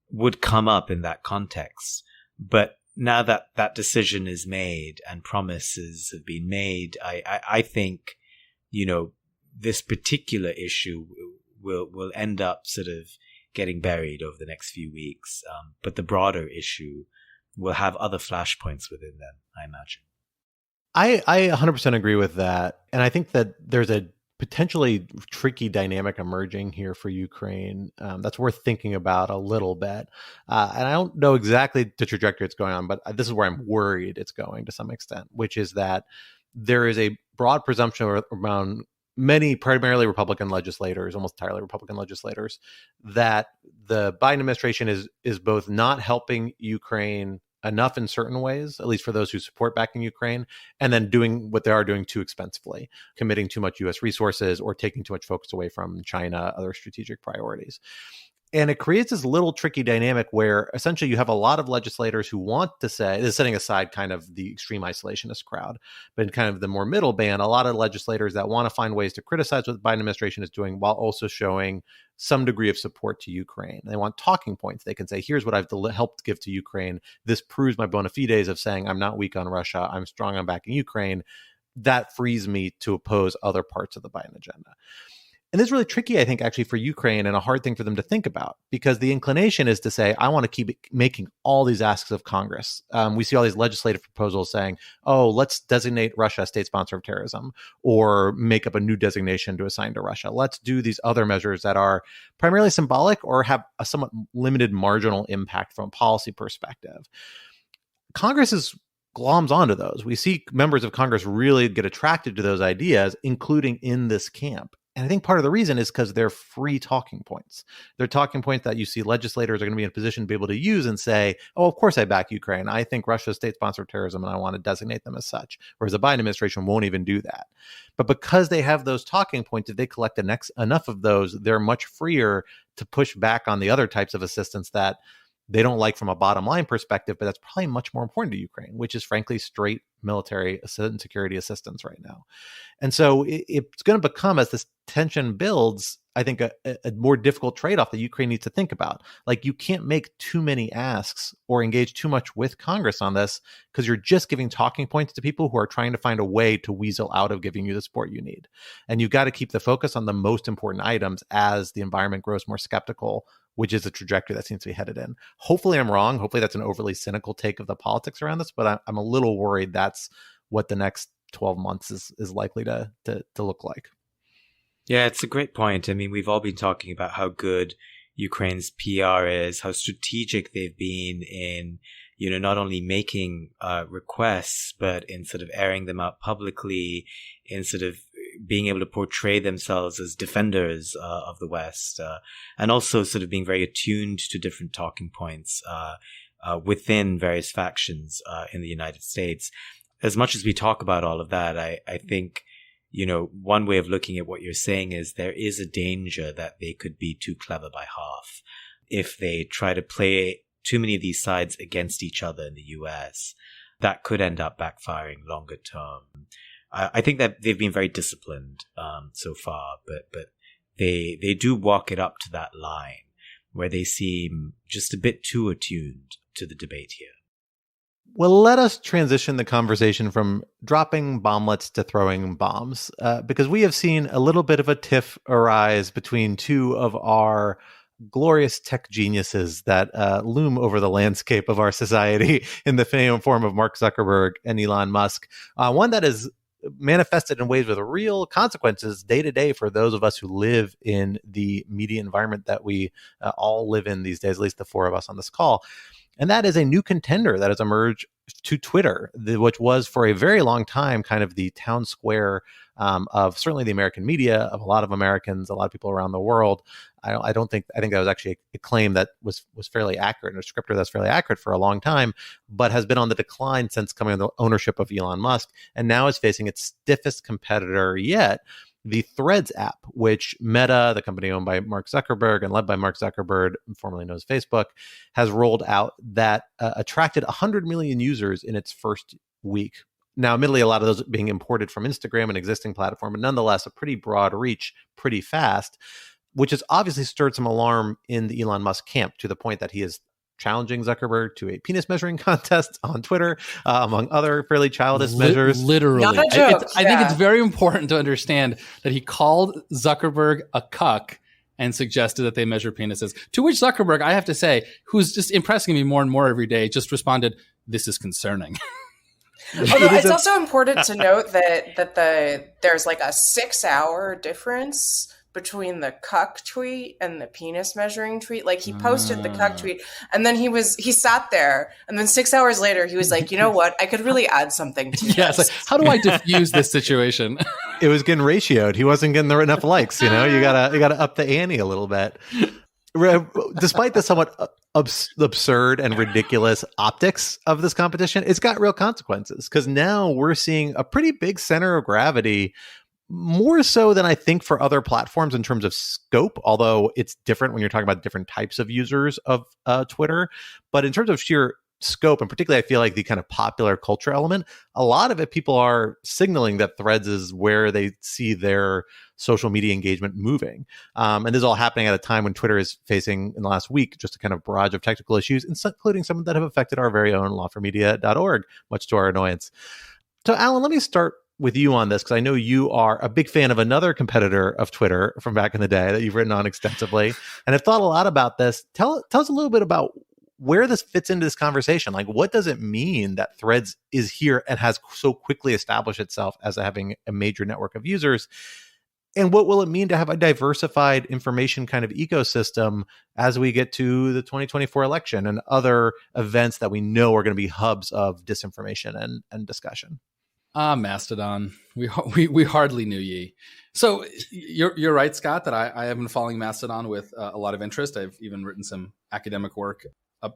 would come up in that context. But now that that decision is made and promises have been made, I think, this particular issue will end up sort of getting buried over the next few weeks. But the broader issue will have other flashpoints within them, I imagine. I 100% agree with that. And I think that there's a potentially tricky dynamic emerging here for Ukraine that's worth thinking about a little bit. And I don't know exactly the trajectory it's going on, but this is where I'm worried it's going to some extent, which is that there is a broad presumption around many primarily Republican legislators, almost entirely Republican legislators, that the Biden administration is both not helping Ukraine enough in certain ways, at least for those who support backing Ukraine, and then doing what they are doing too expensively, committing too much U.S. resources or taking too much focus away from China, other strategic priorities. And it creates this little tricky dynamic where essentially you have a lot of legislators who want to say, this is setting aside kind of the extreme isolationist crowd, but in kind of the more middle band, a lot of legislators that want to find ways to criticize what the Biden administration is doing while also showing some degree of support to Ukraine. They want talking points. They can say, here's what I've helped give to Ukraine. This proves my bona fides of saying I'm not weak on Russia. I'm strong on backing Ukraine. That frees me to oppose other parts of the Biden agenda. And this is really tricky, I think, actually, for Ukraine and a hard thing for them to think about, because the inclination is to say, I want to keep making all these asks of Congress. We see all these legislative proposals saying, oh, let's designate Russia a state sponsor of terrorism or make up a new designation to assign to Russia. Let's do these other measures that are primarily symbolic or have a somewhat limited marginal impact from a policy perspective. Congress gloms onto those. We see members of Congress really get attracted to those ideas, including in this camp. And I think part of the reason is because they're free talking points. They're talking points that you see legislators are going to be in a position to be able to use and say, oh, of course I back Ukraine. I think Russia is a state sponsor of terrorism and I want to designate them as such. Whereas the Biden administration won't even do that. But because they have those talking points, if they collect enough of those, they're much freer to push back on the other types of assistance that they don't like from a bottom line perspective, but that's probably much more important to Ukraine, which is frankly straight military and security assistance right now. And so it's going to become, as this tension builds, I think a more difficult trade-off that Ukraine needs to think about. Like, you can't make too many asks or engage too much with Congress on this, because you're just giving talking points to people who are trying to find a way to weasel out of giving you the support you need. And you've got to keep the focus on the most important items as the environment grows more skeptical, which is a trajectory that seems to be headed in. Hopefully I'm wrong. Hopefully that's an overly cynical take of the politics around this, but I'm a little worried that's what the next 12 months is likely to look like. Yeah, it's a great point. I mean, we've all been talking about how good Ukraine's PR is, how strategic they've been in, not only making requests, but in sort of airing them out publicly, in sort of being able to portray themselves as defenders of the West, and also sort of being very attuned to different talking points within various factions in the United States. As much as we talk about all of that, I think, one way of looking at what you're saying is there is a danger that they could be too clever by half if they try to play too many of these sides against each other in the US. That could end up backfiring longer term. I think that they've been very disciplined so far, but they do walk it up to that line where they seem just a bit too attuned to the debate here. Well, let us transition the conversation from dropping bomblets to throwing bombs, because we have seen a little bit of a tiff arise between two of our glorious tech geniuses that loom over the landscape of our society in the form of Mark Zuckerberg and Elon Musk. One that is manifested in ways with real consequences day to day for those of us who live in the media environment that we all live in these days, at least the four of us on this call. And that is a new contender that has emerged to Twitter, which was for a very long time kind of the town square of certainly the American media, of a lot of Americans, a lot of people around the world. I think that was actually a claim that was fairly accurate, and a descriptor that's fairly accurate for a long time, but has been on the decline since coming under the ownership of Elon Musk, and now is facing its stiffest competitor yet, the Threads app, which Meta, the company owned by Mark Zuckerberg and led by Mark Zuckerberg, formerly known as Facebook, has rolled out, that attracted 100 million users in its first week. Now, admittedly, a lot of those being imported from Instagram, an existing platform, but nonetheless, a pretty broad reach, pretty fast, which has obviously stirred some alarm in the Elon Musk camp, to the point that he is challenging Zuckerberg to a penis measuring contest on Twitter, among other fairly childish measures. Literally. Not a joke, I think it's very important to understand that he called Zuckerberg a cuck and suggested that they measure penises. To which Zuckerberg, I have to say, who's just impressing me more and more every day, just responded, "This is concerning." Although it's also important to note that there's like a 6-hour difference between the cuck tweet and the penis measuring tweet. Like, he posted the cuck tweet, and then he sat there, and then 6 hours later he was like, you know what, I could really add something to this. Yeah, it's like, how do I diffuse this situation? It was getting ratioed. He wasn't getting enough likes. You gotta up the ante a little bit. Despite the somewhat absurd and ridiculous optics of this competition, it's got real consequences, because now we're seeing a pretty big center of gravity, more so than I think for other platforms in terms of scope, although it's different when you're talking about different types of users of Twitter. But in terms of sheer scope, and particularly I feel like the kind of popular culture element, a lot of it, people are signaling that Threads is where they see their social media engagement moving. And this is all happening at a time when Twitter is facing, in the last week, just a kind of barrage of technical issues, including some that have affected our very own lawformedia.org, much to our annoyance. So, Alan, let me start with you on this, because I know you are a big fan of another competitor of Twitter from back in the day that you've written on extensively, and have thought a lot about this. Tell us a little bit about where this fits into this conversation. Like, what does it mean that Threads is here and has so quickly established itself as having a major network of users? And what will it mean to have a diversified information kind of ecosystem as we get to the 2024 election and other events that we know are going to be hubs of disinformation and discussion? Mastodon. We hardly knew ye. So you're right, Scott, that I have been following Mastodon with a lot of interest. I've even written some academic work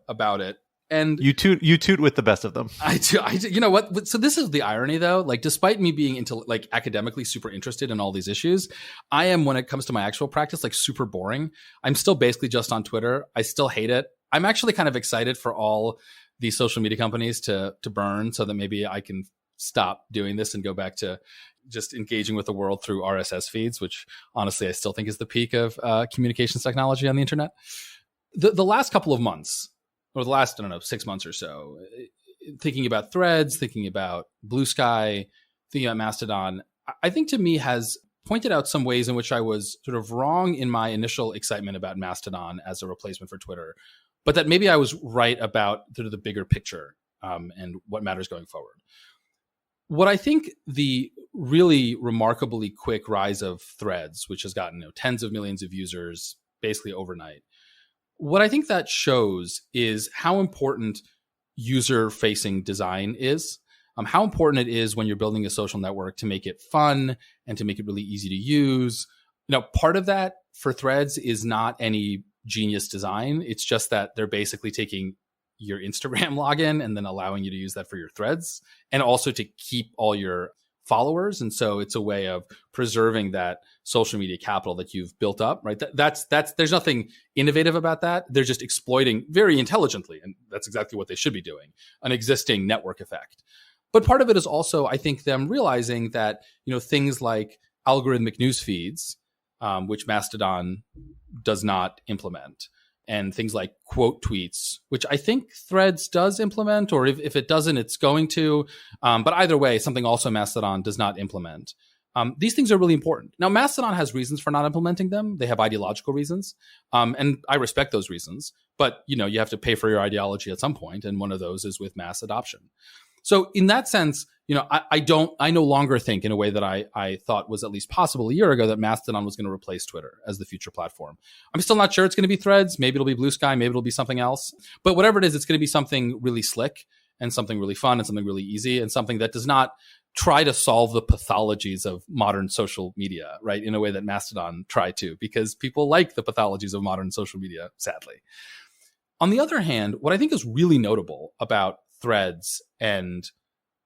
about it. And you toot with the best of them. I do. You know what? So this is the irony, though. Like, despite me being academically super interested in all these issues, I am, when it comes to my actual practice, like super boring. I'm still basically just on Twitter. I still hate it. I'm actually kind of excited for all these social media companies to burn, so that maybe I can stop doing this and go back to just engaging with the world through RSS feeds, which honestly I still think is the peak of communications technology on the internet. The last couple of months, or the last, 6 months or so, thinking about Threads, thinking about Blue Sky, thinking about Mastodon, I think to me has pointed out some ways in which I was sort of wrong in my initial excitement about Mastodon as a replacement for Twitter, but that maybe I was right about sort of the bigger picture and what matters going forward. What I think the really remarkably quick rise of Threads, which has gotten tens of millions of users basically overnight, what I think that shows is how important user-facing design is, how important it is when you're building a social network to make it fun and to make it really easy to use. Part of that for Threads is not any genius design. It's just that they're basically taking your Instagram login and then allowing you to use that for your Threads, and also to keep all your followers. And so it's a way of preserving that social media capital that you've built up, right? That's there's nothing innovative about that. They're just exploiting very intelligently, and that's exactly what they should be doing, an existing network effect. But part of it is also, I think, them realizing that, things like algorithmic news feeds, which Mastodon does not implement, and things like quote tweets, which I think Threads does implement, or if it doesn't, it's going to. But either way, something also Mastodon does not implement. These things are really important. Now, Mastodon has reasons for not implementing them. They have ideological reasons. And I respect those reasons. But, you have to pay for your ideology at some point. And one of those is with mass adoption. So in that sense, I no longer think in a way that I thought was at least possible a year ago that Mastodon was going to replace Twitter as the future platform. I'm still not sure it's going to be Threads. Maybe it'll be Blue Sky. Maybe it'll be something else. But whatever it is, it's going to be something really slick and something really fun and something really easy and something that does not try to solve the pathologies of modern social media, right? In a way that Mastodon tried to, because people like the pathologies of modern social media, sadly. On the other hand, what I think is really notable about Threads and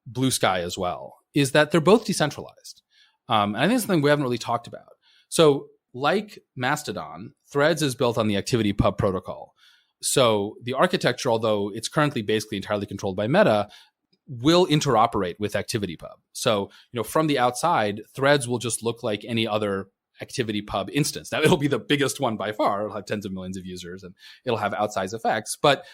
Blue Sky as well is that they're both decentralized. And I think it's something we haven't really talked about. So like Mastodon, Threads is built on the ActivityPub protocol. So the architecture, although it's currently basically entirely controlled by Meta, will interoperate with ActivityPub. So, from the outside, Threads will just look like any other ActivityPub instance. Now, it'll be the biggest one by far. It'll have tens of millions of users and it'll have outsized effects. But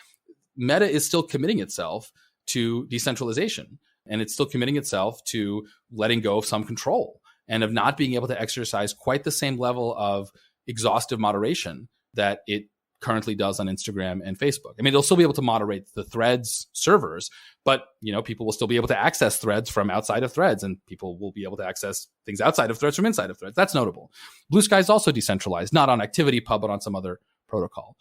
Meta is still committing itself to decentralization, and it's still committing itself to letting go of some control and of not being able to exercise quite the same level of exhaustive moderation that it currently does on Instagram and Facebook. I mean, they'll still be able to moderate the Threads servers, but people will still be able to access Threads from outside of Threads, and people will be able to access things outside of Threads from inside of Threads. That's notable. Blue Sky is also decentralized, not on ActivityPub, but on some other protocol.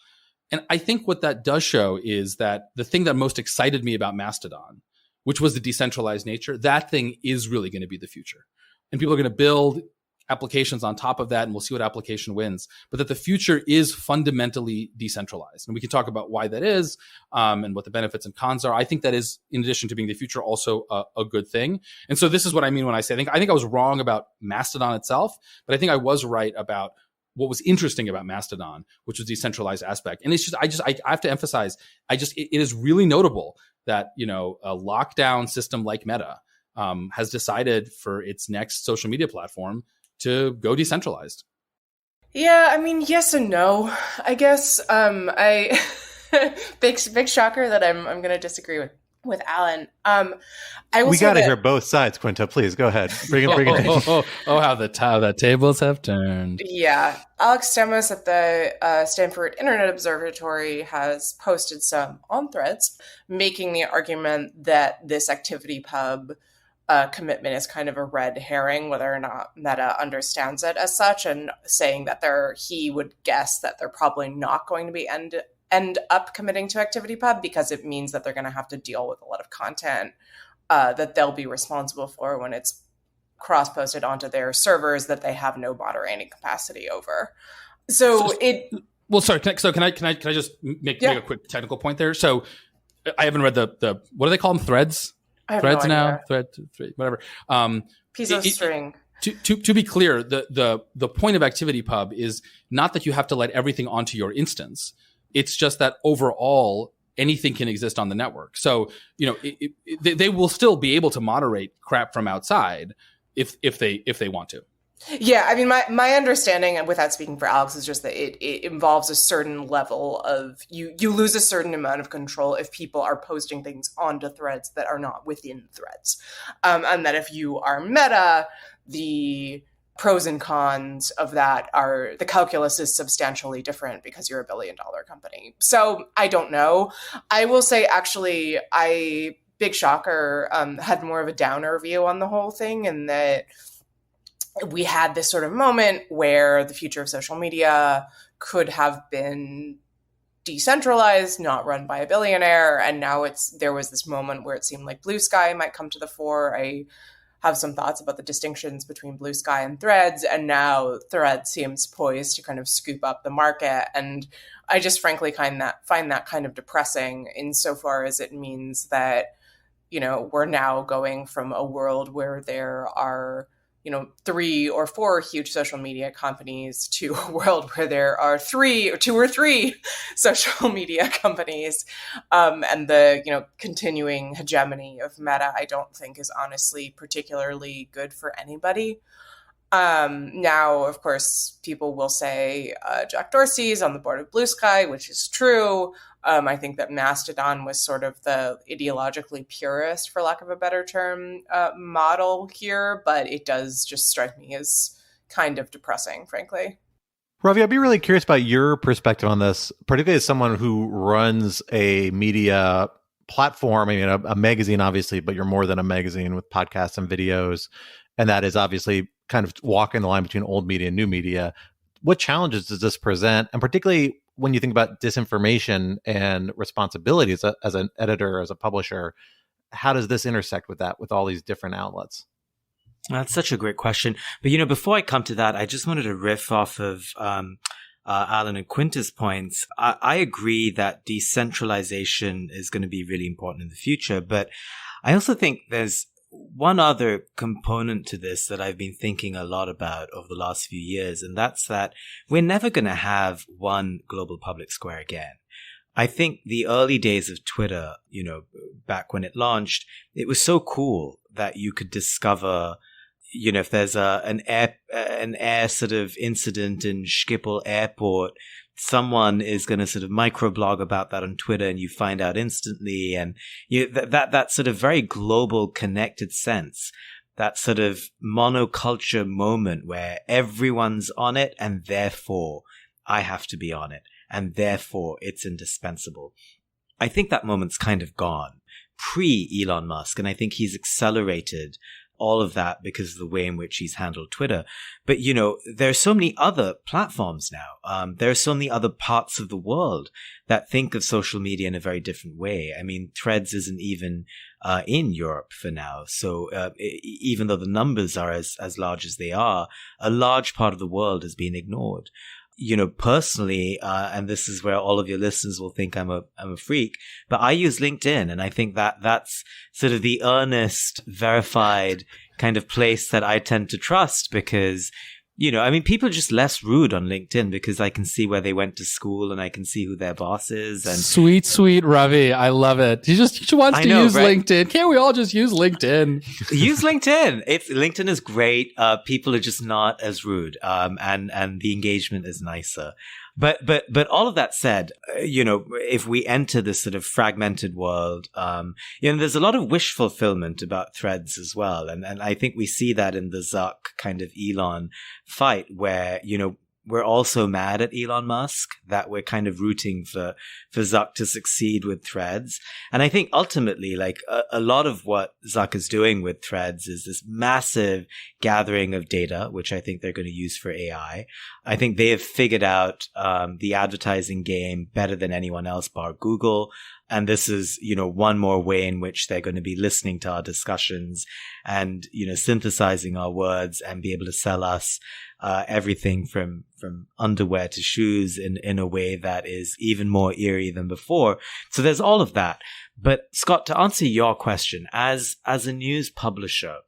And I think what that does show is that the thing that most excited me about Mastodon, which was the decentralized nature, that thing is really going to be the future. And people are going to build applications on top of that, and we'll see what application wins. But that the future is fundamentally decentralized. And we can talk about why that is and what the benefits and cons are. I think that is, in addition to being the future, also a good thing. And so this is what I mean when I say I think I was wrong about Mastodon itself, but I think I was right about what was interesting about Mastodon, which was the decentralized aspect. And it's just, I have to emphasize, it is really notable that, a lockdown system like Meta has decided for its next social media platform to go decentralized. Yeah, I mean, yes and no. I guess I big shocker that I'm going to disagree with Alan. We got to hear both sides, Quinta. Please go ahead. Bring it in. How the tables have turned. Yeah, Alex Stamos at the Stanford Internet Observatory has posted some on Threads, making the argument that this ActivityPub commitment is kind of a red herring, whether or not Meta understands it as such, and saying that he would guess that they're probably not going to be end up committing to ActivityPub because it means that they're going to have to deal with a lot of content that they'll be responsible for when it's cross-posted onto their servers that they have no moderating capacity over. Can I just make a quick technical point there? So I haven't read the what do they call them? Threads? Threads no now? Thread, whatever. Piece of string. To be clear, the point of ActivityPub is not that you have to let everything onto your instance. It's just that overall, anything can exist on the network. So, they will still be able to moderate crap from outside if they want to. Yeah, I mean, my understanding, and without speaking for Alex, is just that it involves a certain level of you lose a certain amount of control if people are posting things onto threads that are not within threads, and that if you are Meta, the pros and cons of that are the calculus is substantially different because you're $1 billion company. So I don't know. I will say, actually, big shocker, had more of a downer view on the whole thing, and that we had this sort of moment where the future of social media could have been decentralized, not run by a billionaire. And now there was this moment where it seemed like Blue Sky might come to the fore. I have some thoughts about the distinctions between Blue Sky and Threads. And now Threads seems poised to kind of scoop up the market. And I just frankly find that kind of depressing insofar as it means that, we're now going from a world where there are 3 or 4 huge social media companies to a world where there are 2 or 3 social media companies. And the, continuing hegemony of Meta, I don't think is honestly particularly good for anybody. Now, of course, people will say Jack Dorsey's on the board of Blue Sky, which is true. I think that Mastodon was sort of the ideologically purist, for lack of a better term, model here, but it does just strike me as kind of depressing, frankly. Ravi, I'd be really curious about your perspective on this, particularly as someone who runs a media platform, I mean, a magazine, obviously, but you're more than a magazine with podcasts and videos. And that is obviously kind of walking the line between old media and new media. What challenges does this present? And particularly when you think about disinformation and responsibility as an editor, as a publisher, how does this intersect with that, with all these different outlets? That's such a great question. But, before I come to that, I just wanted to riff off of Alan and Quinta's points. I agree that decentralization is going to be really important in the future. But I also think there's one other component to this that I've been thinking a lot about over the last few years, and that's that we're never going to have one global public square again. I think the early days of Twitter, back when it launched, it was so cool that you could discover, if there's an air sort of incident in Schiphol Airport, someone is going to sort of microblog about that on Twitter and you find out instantly. And that sort of very global connected sense, that sort of monoculture moment where everyone's on it and therefore I have to be on it and therefore it's indispensable. I think that moment's kind of gone pre-Elon Musk, and I think he's accelerated all of that because of the way in which he's handled Twitter. But, there are so many other platforms now. There are so many other parts of the world that think of social media in a very different way. I mean, Threads isn't even in Europe for now. So even though the numbers are as large as they are, a large part of the world has been ignored. Personally, and this is where all of your listeners will think I'm a freak, but I use LinkedIn, and I think that's sort of the earnest, verified kind of place that I tend to trust because, people are just less rude on LinkedIn because I can see where they went to school and I can see who their boss is. And sweet Ravi, I love it. He wants to use right? LinkedIn. Can't we all just use LinkedIn? Use LinkedIn. LinkedIn is great. People are just not as rude, and the engagement is nicer. But all of that said, if we enter this sort of fragmented world, there's a lot of wish fulfillment about Threads as well. And I think we see that in the Zuck kind of Elon fight where, we're also mad at Elon Musk, that we're kind of rooting for Zuck to succeed with Threads. And I think ultimately, like a lot of what Zuck is doing with Threads is this massive gathering of data, which I think they're going to use for AI. I think they have figured out the advertising game better than anyone else bar Google. And this is, one more way in which they're going to be listening to our discussions and, synthesizing our words and be able to sell us everything from underwear to shoes in a way that is even more eerie than before. So there's all of that. But Scott, to answer your question, as a news publisher,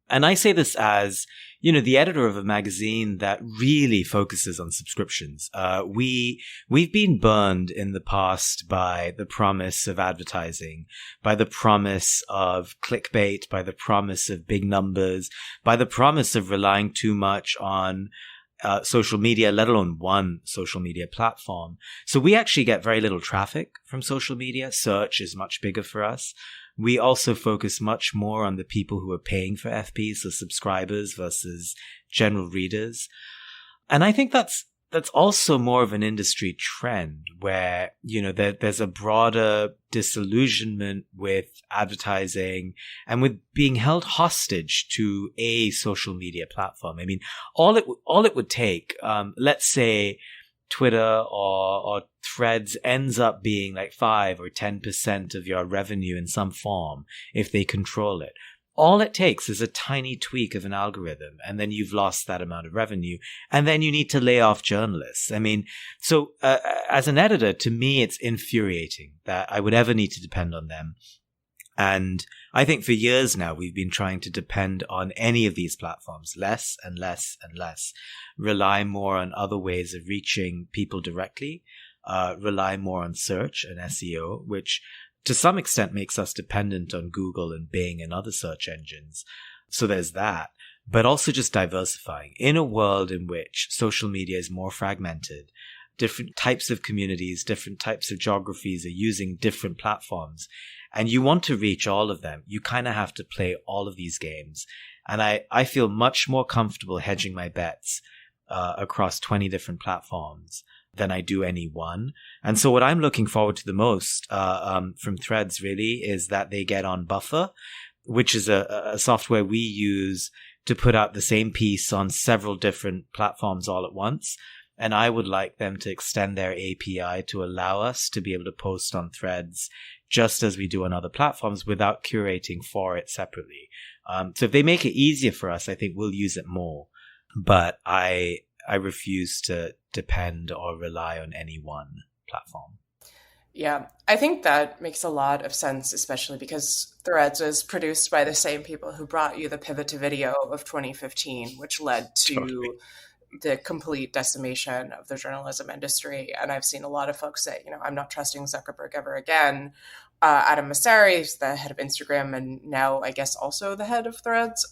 and I say this as, the editor of a magazine that really focuses on subscriptions. We've been burned in the past by the promise of advertising, by the promise of clickbait, by the promise of big numbers, by the promise of relying too much on social media, let alone one social media platform. So we actually get very little traffic from social media. Search is much bigger for us. We also focus much more on the people who are paying for FPs, so subscribers versus general readers. And I think that's also more of an industry trend where, there's a broader disillusionment with advertising and with being held hostage to a social media platform. I mean, all it would take, let's say Twitter or Threads ends up being like 5 or 10% of your revenue in some form if they control it. All it takes is a tiny tweak of an algorithm, and then you've lost that amount of revenue, and then you need to lay off journalists. I mean, so as an editor, to me, it's infuriating that I would ever need to depend on them. And I think for years now, we've been trying to depend on any of these platforms less and less and less, rely more on other ways of reaching people directly, rely more on search and SEO, which to some extent makes us dependent on Google and Bing and other search engines. So there's that, but also just diversifying in a world in which social media is more fragmented. Different types of communities, different types of geographies are using different platforms, and you want to reach all of them. You kind of have to play all of these games. And I feel much more comfortable hedging my bets across 20 different platforms than I do any one. And so what I'm looking forward to the most from Threads really is that they get on Buffer, which is a software we use to put out the same piece on several different platforms all at once. And I would like them to extend their API to allow us to be able to post on Threads just as we do on other platforms without curating for it separately. So if they make it easier for us, I think we'll use it more. But I refuse to depend or rely on any one platform. Yeah, I think that makes a lot of sense, especially because Threads was produced by the same people who brought you the pivot to video of 2015, which led to the complete decimation of the journalism industry. And I've seen a lot of folks say, I'm not trusting Zuckerberg ever again. Adam Mosseri, the head of Instagram and now I guess also the head of Threads,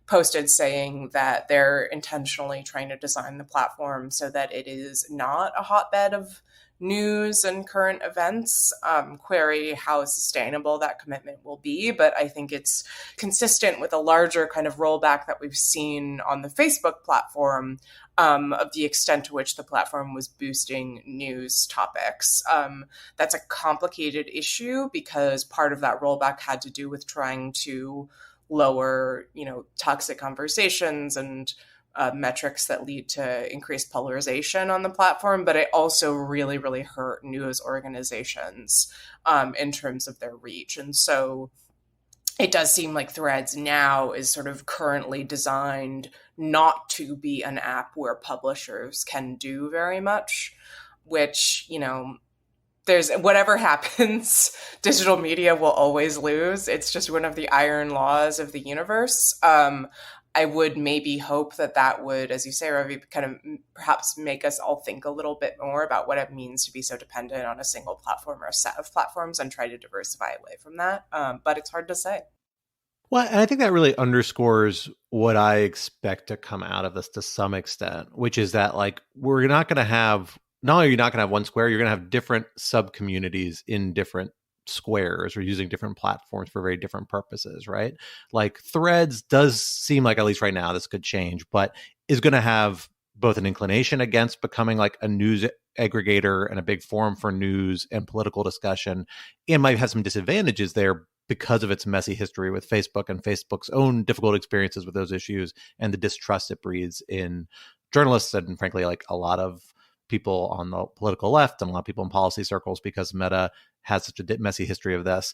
posted saying that they're intentionally trying to design the platform so that it is not a hotbed of news and current events. Query how sustainable that commitment will be, but I think it's consistent with a larger kind of rollback that we've seen on the Facebook platform of the extent to which the platform was boosting news topics. That's a complicated issue because part of that rollback had to do with trying to lower, toxic conversations and metrics that lead to increased polarization on the platform, but it also really, really hurt news organizations in terms of their reach. And so it does seem like Threads now is sort of currently designed not to be an app where publishers can do very much, which, there's whatever happens, digital media will always lose. It's just one of the iron laws of the universe. I would maybe hope that would, as you say, Ravi, kind of perhaps make us all think a little bit more about what it means to be so dependent on a single platform or a set of platforms and try to diversify away from that. But it's hard to say. Well, and I think that really underscores what I expect to come out of this to some extent, which is that we're not going to have, not only are you not going to have one square, you're going to have different sub-communities in different squares or using different platforms for very different purposes, right? Threads does seem like, at least right now, this could change, but is going to have both an inclination against becoming a news aggregator and a big forum for news and political discussion, and might have some disadvantages there because of its messy history with Facebook and Facebook's own difficult experiences with those issues and the distrust it breeds in journalists and frankly a lot of people on the political left and a lot of people in policy circles, because Meta has such a messy history of this.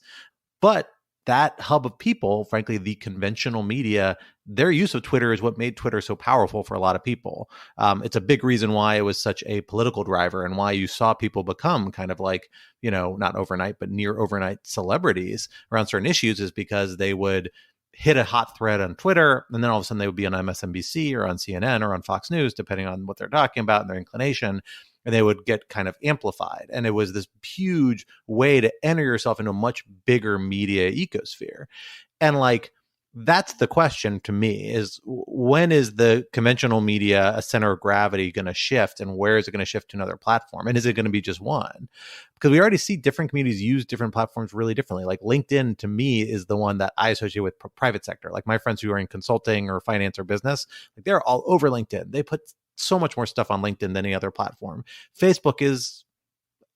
But that hub of people, frankly, the conventional media, their use of Twitter is what made Twitter so powerful for a lot of people. It's a big reason why it was such a political driver and why you saw people become kind of not overnight, but near overnight celebrities around certain issues, is because they would hit a hot thread on Twitter, and then all of a sudden they would be on MSNBC or on CNN or on Fox News, depending on what they're talking about and their inclination, and they would get kind of amplified. And it was this huge way to enter yourself into a much bigger media ecosphere. And like, that's the question to me, is when is the conventional media a center of gravity going to shift, and where is it going to shift to another platform? And is it going to be just one? Because we already see different communities use different platforms really differently. Like LinkedIn to me is the one that I associate with private sector. Like my friends who are in consulting or finance or business, like they're all over LinkedIn. They put so much more stuff on LinkedIn than any other platform. Facebook is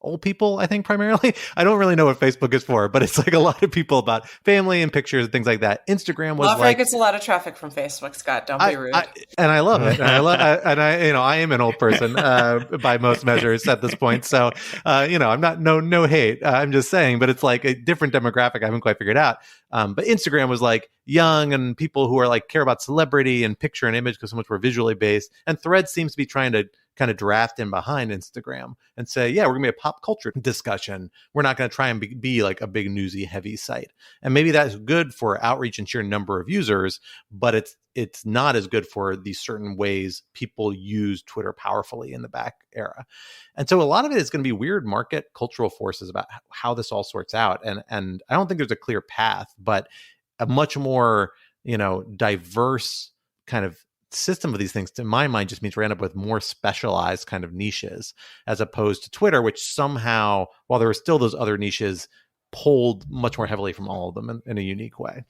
old people, I think, primarily. I don't really know what Facebook is for, but it's like a lot of people about family and pictures and things like that. Instagram was Lafayette gets a lot of traffic from Facebook, Scott. Don't be rude. And I love it. And I am an old person by most measures at this point. So, I'm not no hate. I'm just saying, but it's like a different demographic I haven't quite figured out. But Instagram was like young and people who are like care about celebrity and picture and image because so much more visually based. And Threads seems to be trying to kind of draft in behind Instagram and say, yeah, we're gonna be a pop culture discussion. We're not going to try and be like a big newsy heavy site. And maybe that's good for outreach and sheer number of users, but it's not as good for these certain ways people use Twitter powerfully in the back era. And so a lot of it is going to be weird market cultural forces about how this all sorts out. And I don't think there's a clear path, but a much more, diverse kind of system of these things, to my mind, just means we end up with more specialized kind of niches, as opposed to Twitter, which somehow, while there are still those other niches, pulled much more heavily from all of them in a unique way.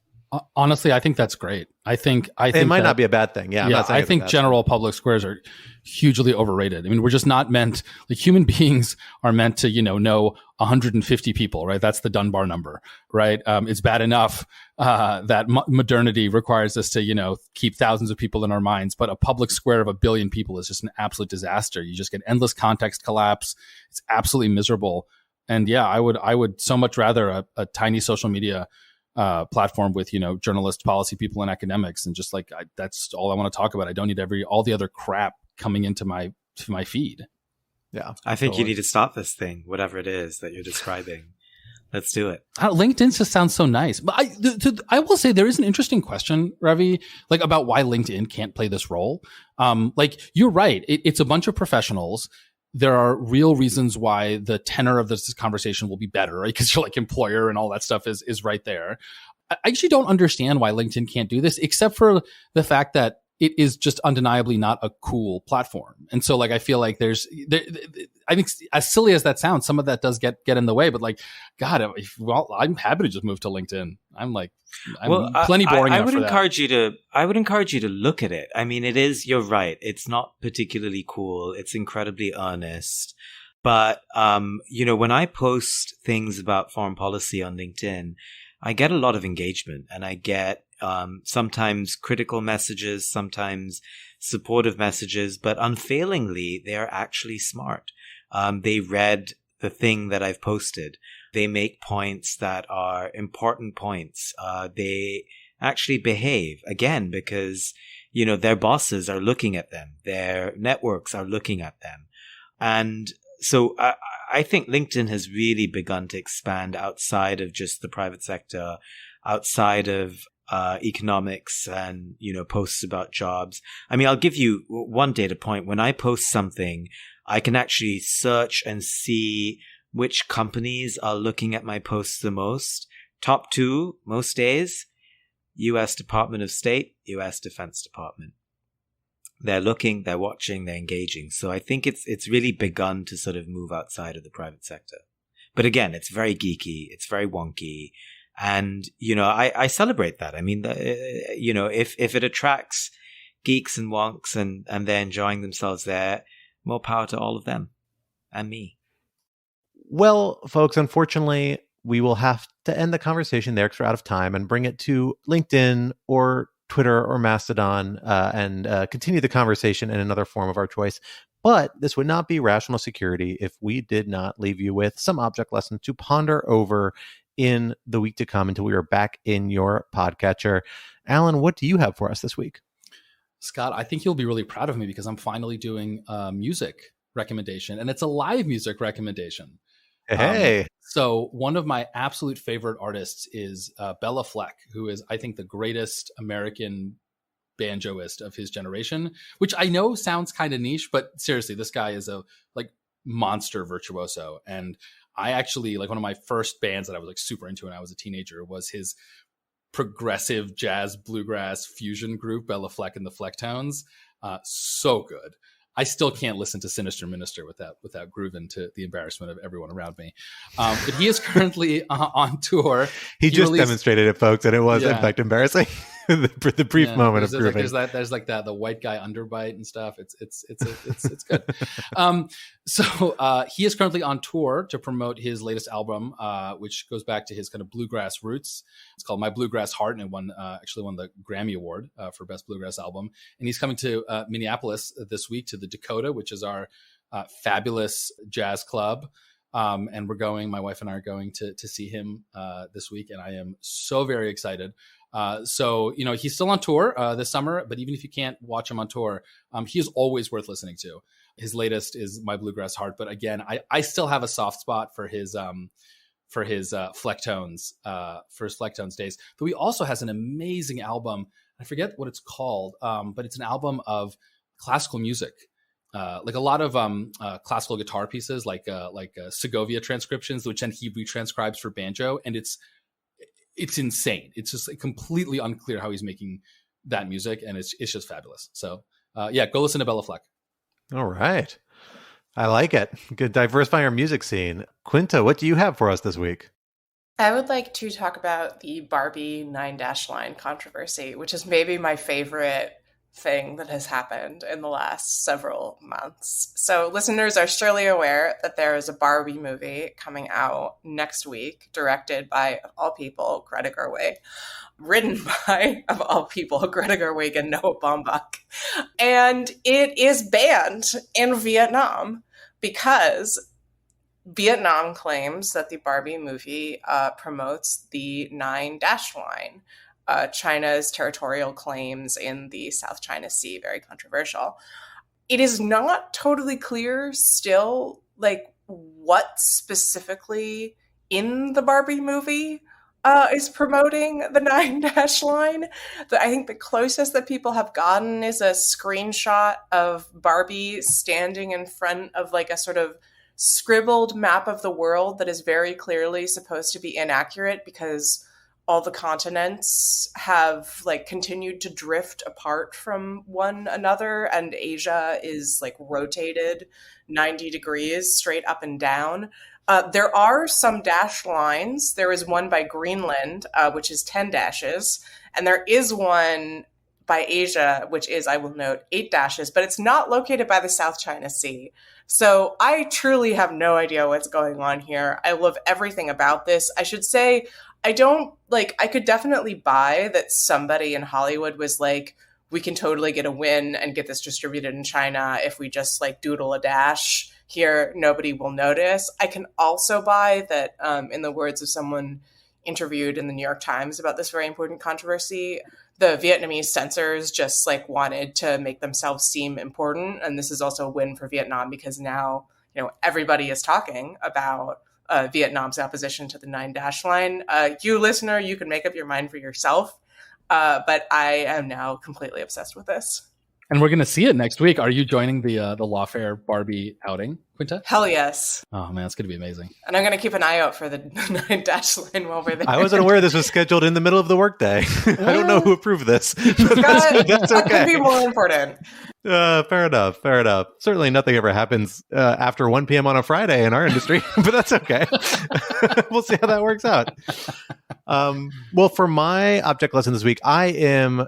Honestly, I think that's great. I think it might not be a bad thing. Yeah, I think general public squares are hugely overrated. I mean, we're just not meant, like, human beings are meant to, know 150 people, right? That's the Dunbar number, right? It's bad enough that modernity requires us to, keep thousands of people in our minds, but a public square of 1 billion people is just an absolute disaster. You just get endless context collapse. It's absolutely miserable. And yeah, I would so much rather a tiny social media platform with journalists, policy people, and academics, and just like that's all I want to talk about. I don't need all the other crap coming into my feed. Yeah, I think you need to stop this thing, whatever it is that you're describing. Let's do it. LinkedIn just sounds so nice, but I will say there is an interesting question, Ravi, like about why LinkedIn can't play this role. Like you're right, it's a bunch of professionals. There are real reasons why the tenor of this conversation will be better, right? Because your like employer and all that stuff is right there. I actually don't understand why LinkedIn can't do this, except for the fact that it is just undeniably not a cool platform. And so like, I feel like I think as silly as that sounds, some of that does get in the way, but like, God, I'm happy to just move to LinkedIn. I'm plenty boring. I would encourage you to look at it. I mean, you're right. It's not particularly cool. It's incredibly earnest. But, when I post things about foreign policy on LinkedIn, I get a lot of engagement, and I get sometimes critical messages, sometimes supportive messages, but unfailingly, they're actually smart. They read the thing that I've posted. They make points that are important points. They actually behave, again, because, their bosses are looking at them. Their networks are looking at them. And so I think LinkedIn has really begun to expand outside of just the private sector, outside of economics and, posts about jobs. I mean, I'll give you one data point. When I post something, I can actually search and see which companies are looking at my posts the most. Top 2 most days, U.S. Department of State, U.S. Defense Department. They're looking, they're watching, they're engaging. So I think it's really begun to sort of move outside of the private sector. But again, it's very geeky, it's very wonky. And, I celebrate that. I mean, if it attracts geeks and wonks and they're enjoying themselves there, more power to all of them and me. Well, folks, unfortunately, we will have to end the conversation there because we're out of time and bring it to LinkedIn or Twitter or Mastodon and continue the conversation in another form of our choice. But this would not be Rational Security if we did not leave you with some object lessons to ponder over in the week to come until we are back in your podcatcher. Alan, what do you have for us this week? Scott, I think you'll be really proud of me because I'm finally doing a music recommendation, and it's a live music recommendation. Hey. So one of my absolute favorite artists is Bela Fleck, who is, I think, the greatest American banjoist of his generation, which I know sounds kind of niche, but seriously, this guy is a like monster virtuoso. And I actually, like, one of my first bands that I was like super into when I was a teenager was his progressive jazz bluegrass fusion group, Bela Fleck and the Flecktones. So good. I still can't listen to Sinister Minister without grooving to the embarrassment of everyone around me. But he is currently on tour. He just demonstrated it, folks, and it was in fact embarrassing. the brief moment of grooving. There's the white guy underbite and stuff. It's good. So he is currently on tour to promote his latest album, which goes back to his kind of bluegrass roots. It's called My Bluegrass Heart, and it actually won the Grammy Award for Best Bluegrass Album. And he's coming to Minneapolis this week to the Dakota, which is our fabulous jazz club. And my wife and I are going to see him this week, and I am so very excited. So, he's still on tour this summer, but even if you can't watch him on tour, he is always worth listening to. His latest is My Bluegrass Heart. But again, I still have a soft spot for his Flecktones, for his Flecktones days. But he also has an amazing album. I forget what it's called, but it's an album of classical music. Like a lot of classical guitar pieces, like Segovia transcriptions, which then he retranscribes for banjo, and it's insane. It's just completely unclear how he's making that music, and it's just fabulous. So go listen to Bela Fleck. All right, I like it. Good, diversifying our music scene. Quinta, what do you have for us this week? I would like to talk about the Barbie 9- line controversy, which is maybe my favorite thing that has happened in the last several months. So listeners are surely aware that there is a Barbie movie coming out next week, directed by, of all people, Greta Gerwig, written by, of all people, Greta Gerwig and Noah Baumbach. And it is banned in Vietnam because Vietnam claims that the Barbie movie promotes the 9- line. China's territorial claims in the South China Sea, very controversial. It is not totally clear still, like, what specifically in the Barbie movie is promoting the 9- line. I think the closest that people have gotten is a screenshot of Barbie standing in front of like a sort of scribbled map of the world that is very clearly supposed to be inaccurate because all the continents have like continued to drift apart from one another, and Asia is like rotated 90 degrees straight up and down. There are some dashed lines. There is one by Greenland, which is 10 dashes, and there is one by Asia, which is, I will note, 8 dashes, but it's not located by the South China Sea. So I truly have no idea what's going on here. I love everything about this. I should say, I could definitely buy that somebody in Hollywood was like, we can totally get a win and get this distributed in China if we just like doodle a dash here, nobody will notice. I can also buy that, in the words of someone interviewed in the New York Times about this very important controversy, the Vietnamese censors just like wanted to make themselves seem important. And this is also a win for Vietnam because now, everybody is talking about Vietnam's opposition to the 9- line. You listener, you can make up your mind for yourself. But I am now completely obsessed with this. And we're going to see it next week. Are you joining the Lawfare Barbie outing, Quinta? Hell yes. Oh, man, it's going to be amazing. And I'm going to keep an eye out for the 9- line while we're there. I wasn't aware this was scheduled in the middle of the workday. I don't know who approved this. That's okay. That could be more important. Fair enough. Certainly nothing ever happens after 1 p.m. on a Friday in our industry, but that's okay. We'll see how that works out. Well, for my object lesson this week, I am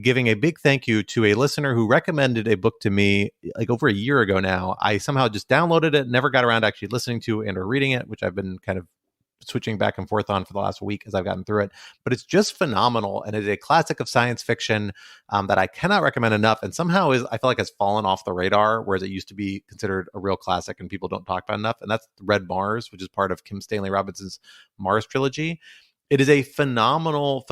giving a big thank you to a listener who recommended a book to me like over a year ago now. I somehow just downloaded it, never got around to actually listening to and or reading it, which I've been kind of switching back and forth on for the last week as I've gotten through it. But it's just phenomenal, and it is a classic of science fiction that I cannot recommend enough, and somehow I feel like has fallen off the radar, whereas it used to be considered a real classic and people don't talk about enough. And that's Red Mars, which is part of Kim Stanley Robinson's Mars trilogy. It is a phenomenal,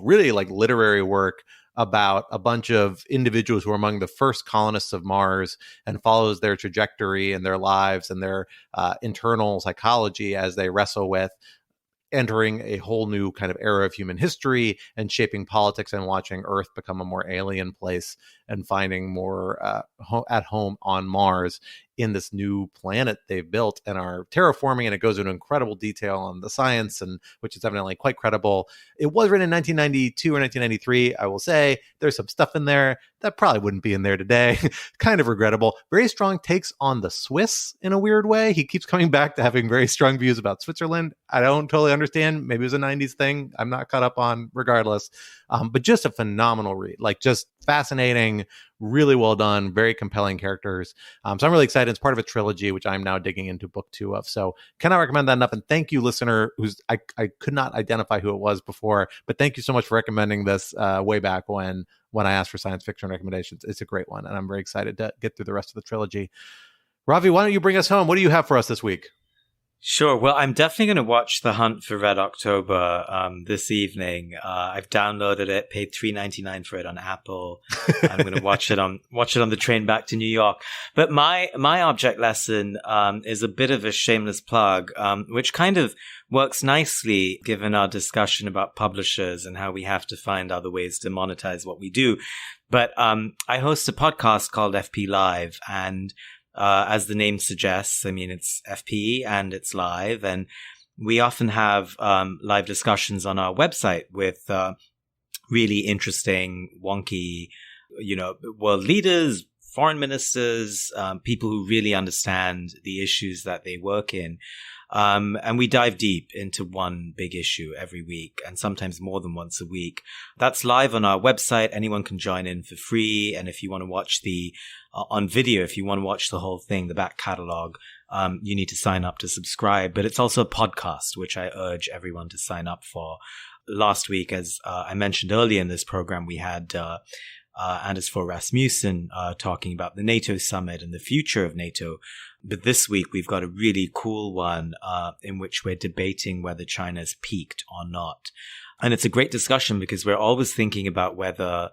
really like literary work about a bunch of individuals who are among the first colonists of Mars and follows their trajectory and their lives and their internal psychology as they wrestle with entering a whole new kind of era of human history and shaping politics and watching Earth become a more alien place and finding more at home on Mars in this new planet they've built and are terraforming. And it goes into incredible detail on the science, and which is evidently quite credible. It was written in 1992 or 1993. I will say there's some stuff in there that probably wouldn't be in there today. Kind of regrettable. Very strong takes on the Swiss in a weird way. He keeps coming back to having very strong views about Switzerland. I don't totally understand. Maybe it was a 90s thing. I'm not caught up on regardless. But just a phenomenal read, like just fascinating, really well done, very compelling characters. So I'm really excited. It's part of a trilogy, which I'm now digging into book 2 of. So cannot recommend that enough. And thank you, listener, I could not identify who it was before, but thank you so much for recommending this way back when I asked for science fiction recommendations. It's a great one. And I'm very excited to get through the rest of the trilogy. Ravi, why don't you bring us home? What do you have for us this week? Sure. Well, I'm definitely going to watch The Hunt for Red October this evening. I've downloaded it, paid $3.99 for it on Apple. I'm going to watch it on the train back to New York. But my object lesson is a bit of a shameless plug, which kind of works nicely given our discussion about publishers and how we have to find other ways to monetize what we do. But I host a podcast called FP Live, and as the name suggests, I mean, it's FP and it's live. And we often have live discussions on our website with really interesting, wonky, world leaders, foreign ministers, people who really understand the issues that they work in. And we dive deep into one big issue every week, and sometimes more than once a week. That's live on our website. Anyone can join in for free. And if you want to watch on video, if you want to watch the whole thing, the back catalog, you need to sign up to subscribe. But it's also a podcast, which I urge everyone to sign up for. Last week, as I mentioned earlier in this program, we had Anders Fogh Rasmussen talking about the NATO summit and the future of NATO. But this week, we've got a really cool one in which we're debating whether China's peaked or not. And it's a great discussion because we're always thinking about whether,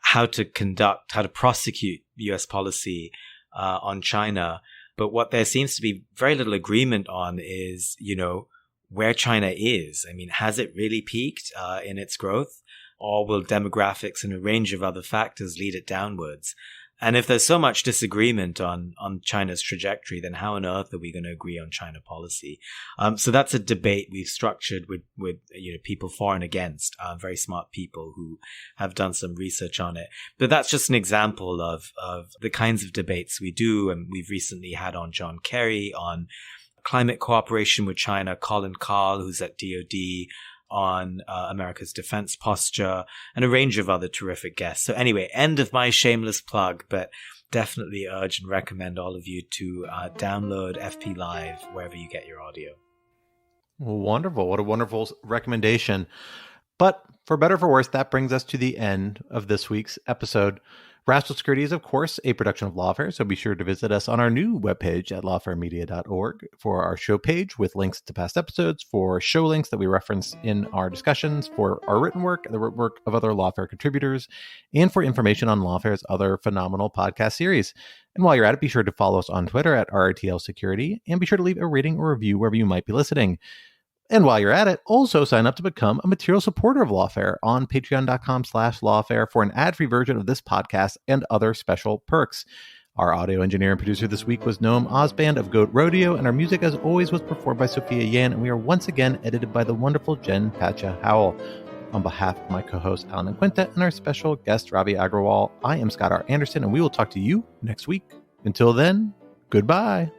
how to prosecute U.S. policy on China. But what there seems to be very little agreement on is, where China is. I mean, has it really peaked in its growth? Or will demographics and a range of other factors lead it downwards? And if there's so much disagreement on China's trajectory, then how on earth are we going to agree on China policy? So that's a debate we've structured with people for and against, very smart people who have done some research on it. But that's just an example of the kinds of debates we do. And we've recently had on John Kerry on climate cooperation with China, Colin Carl, who's at DOD, on America's defense posture, and a range of other terrific guests. So anyway, end of my shameless plug, but definitely urge and recommend all of you to download FP Live wherever you get your audio. Wonderful. What a wonderful recommendation. But for better or for worse, that brings us to the end of this week's episode. Rational Security is, of course, a production of Lawfare, so be sure to visit us on our new webpage at lawfaremedia.org for our show page with links to past episodes, for show links that we reference in our discussions, for our written work, the work of other Lawfare contributors, and for information on Lawfare's other phenomenal podcast series. And while you're at it, be sure to follow us on Twitter at RTL Security, and be sure to leave a rating or review wherever you might be listening. And while you're at it, also sign up to become a material supporter of Lawfare on patreon.com/lawfare for an ad-free version of this podcast and other special perks. Our audio engineer and producer this week was Noam Osband of Goat Rodeo, and our music, as always, was performed by Sophia Yan, and we are once again edited by the wonderful Jen Patcha Howell. On behalf of my co-host Alan and Quinta and our special guest Ravi Agrawal, I am Scott R. Anderson, and we will talk to you next week. Until then, goodbye.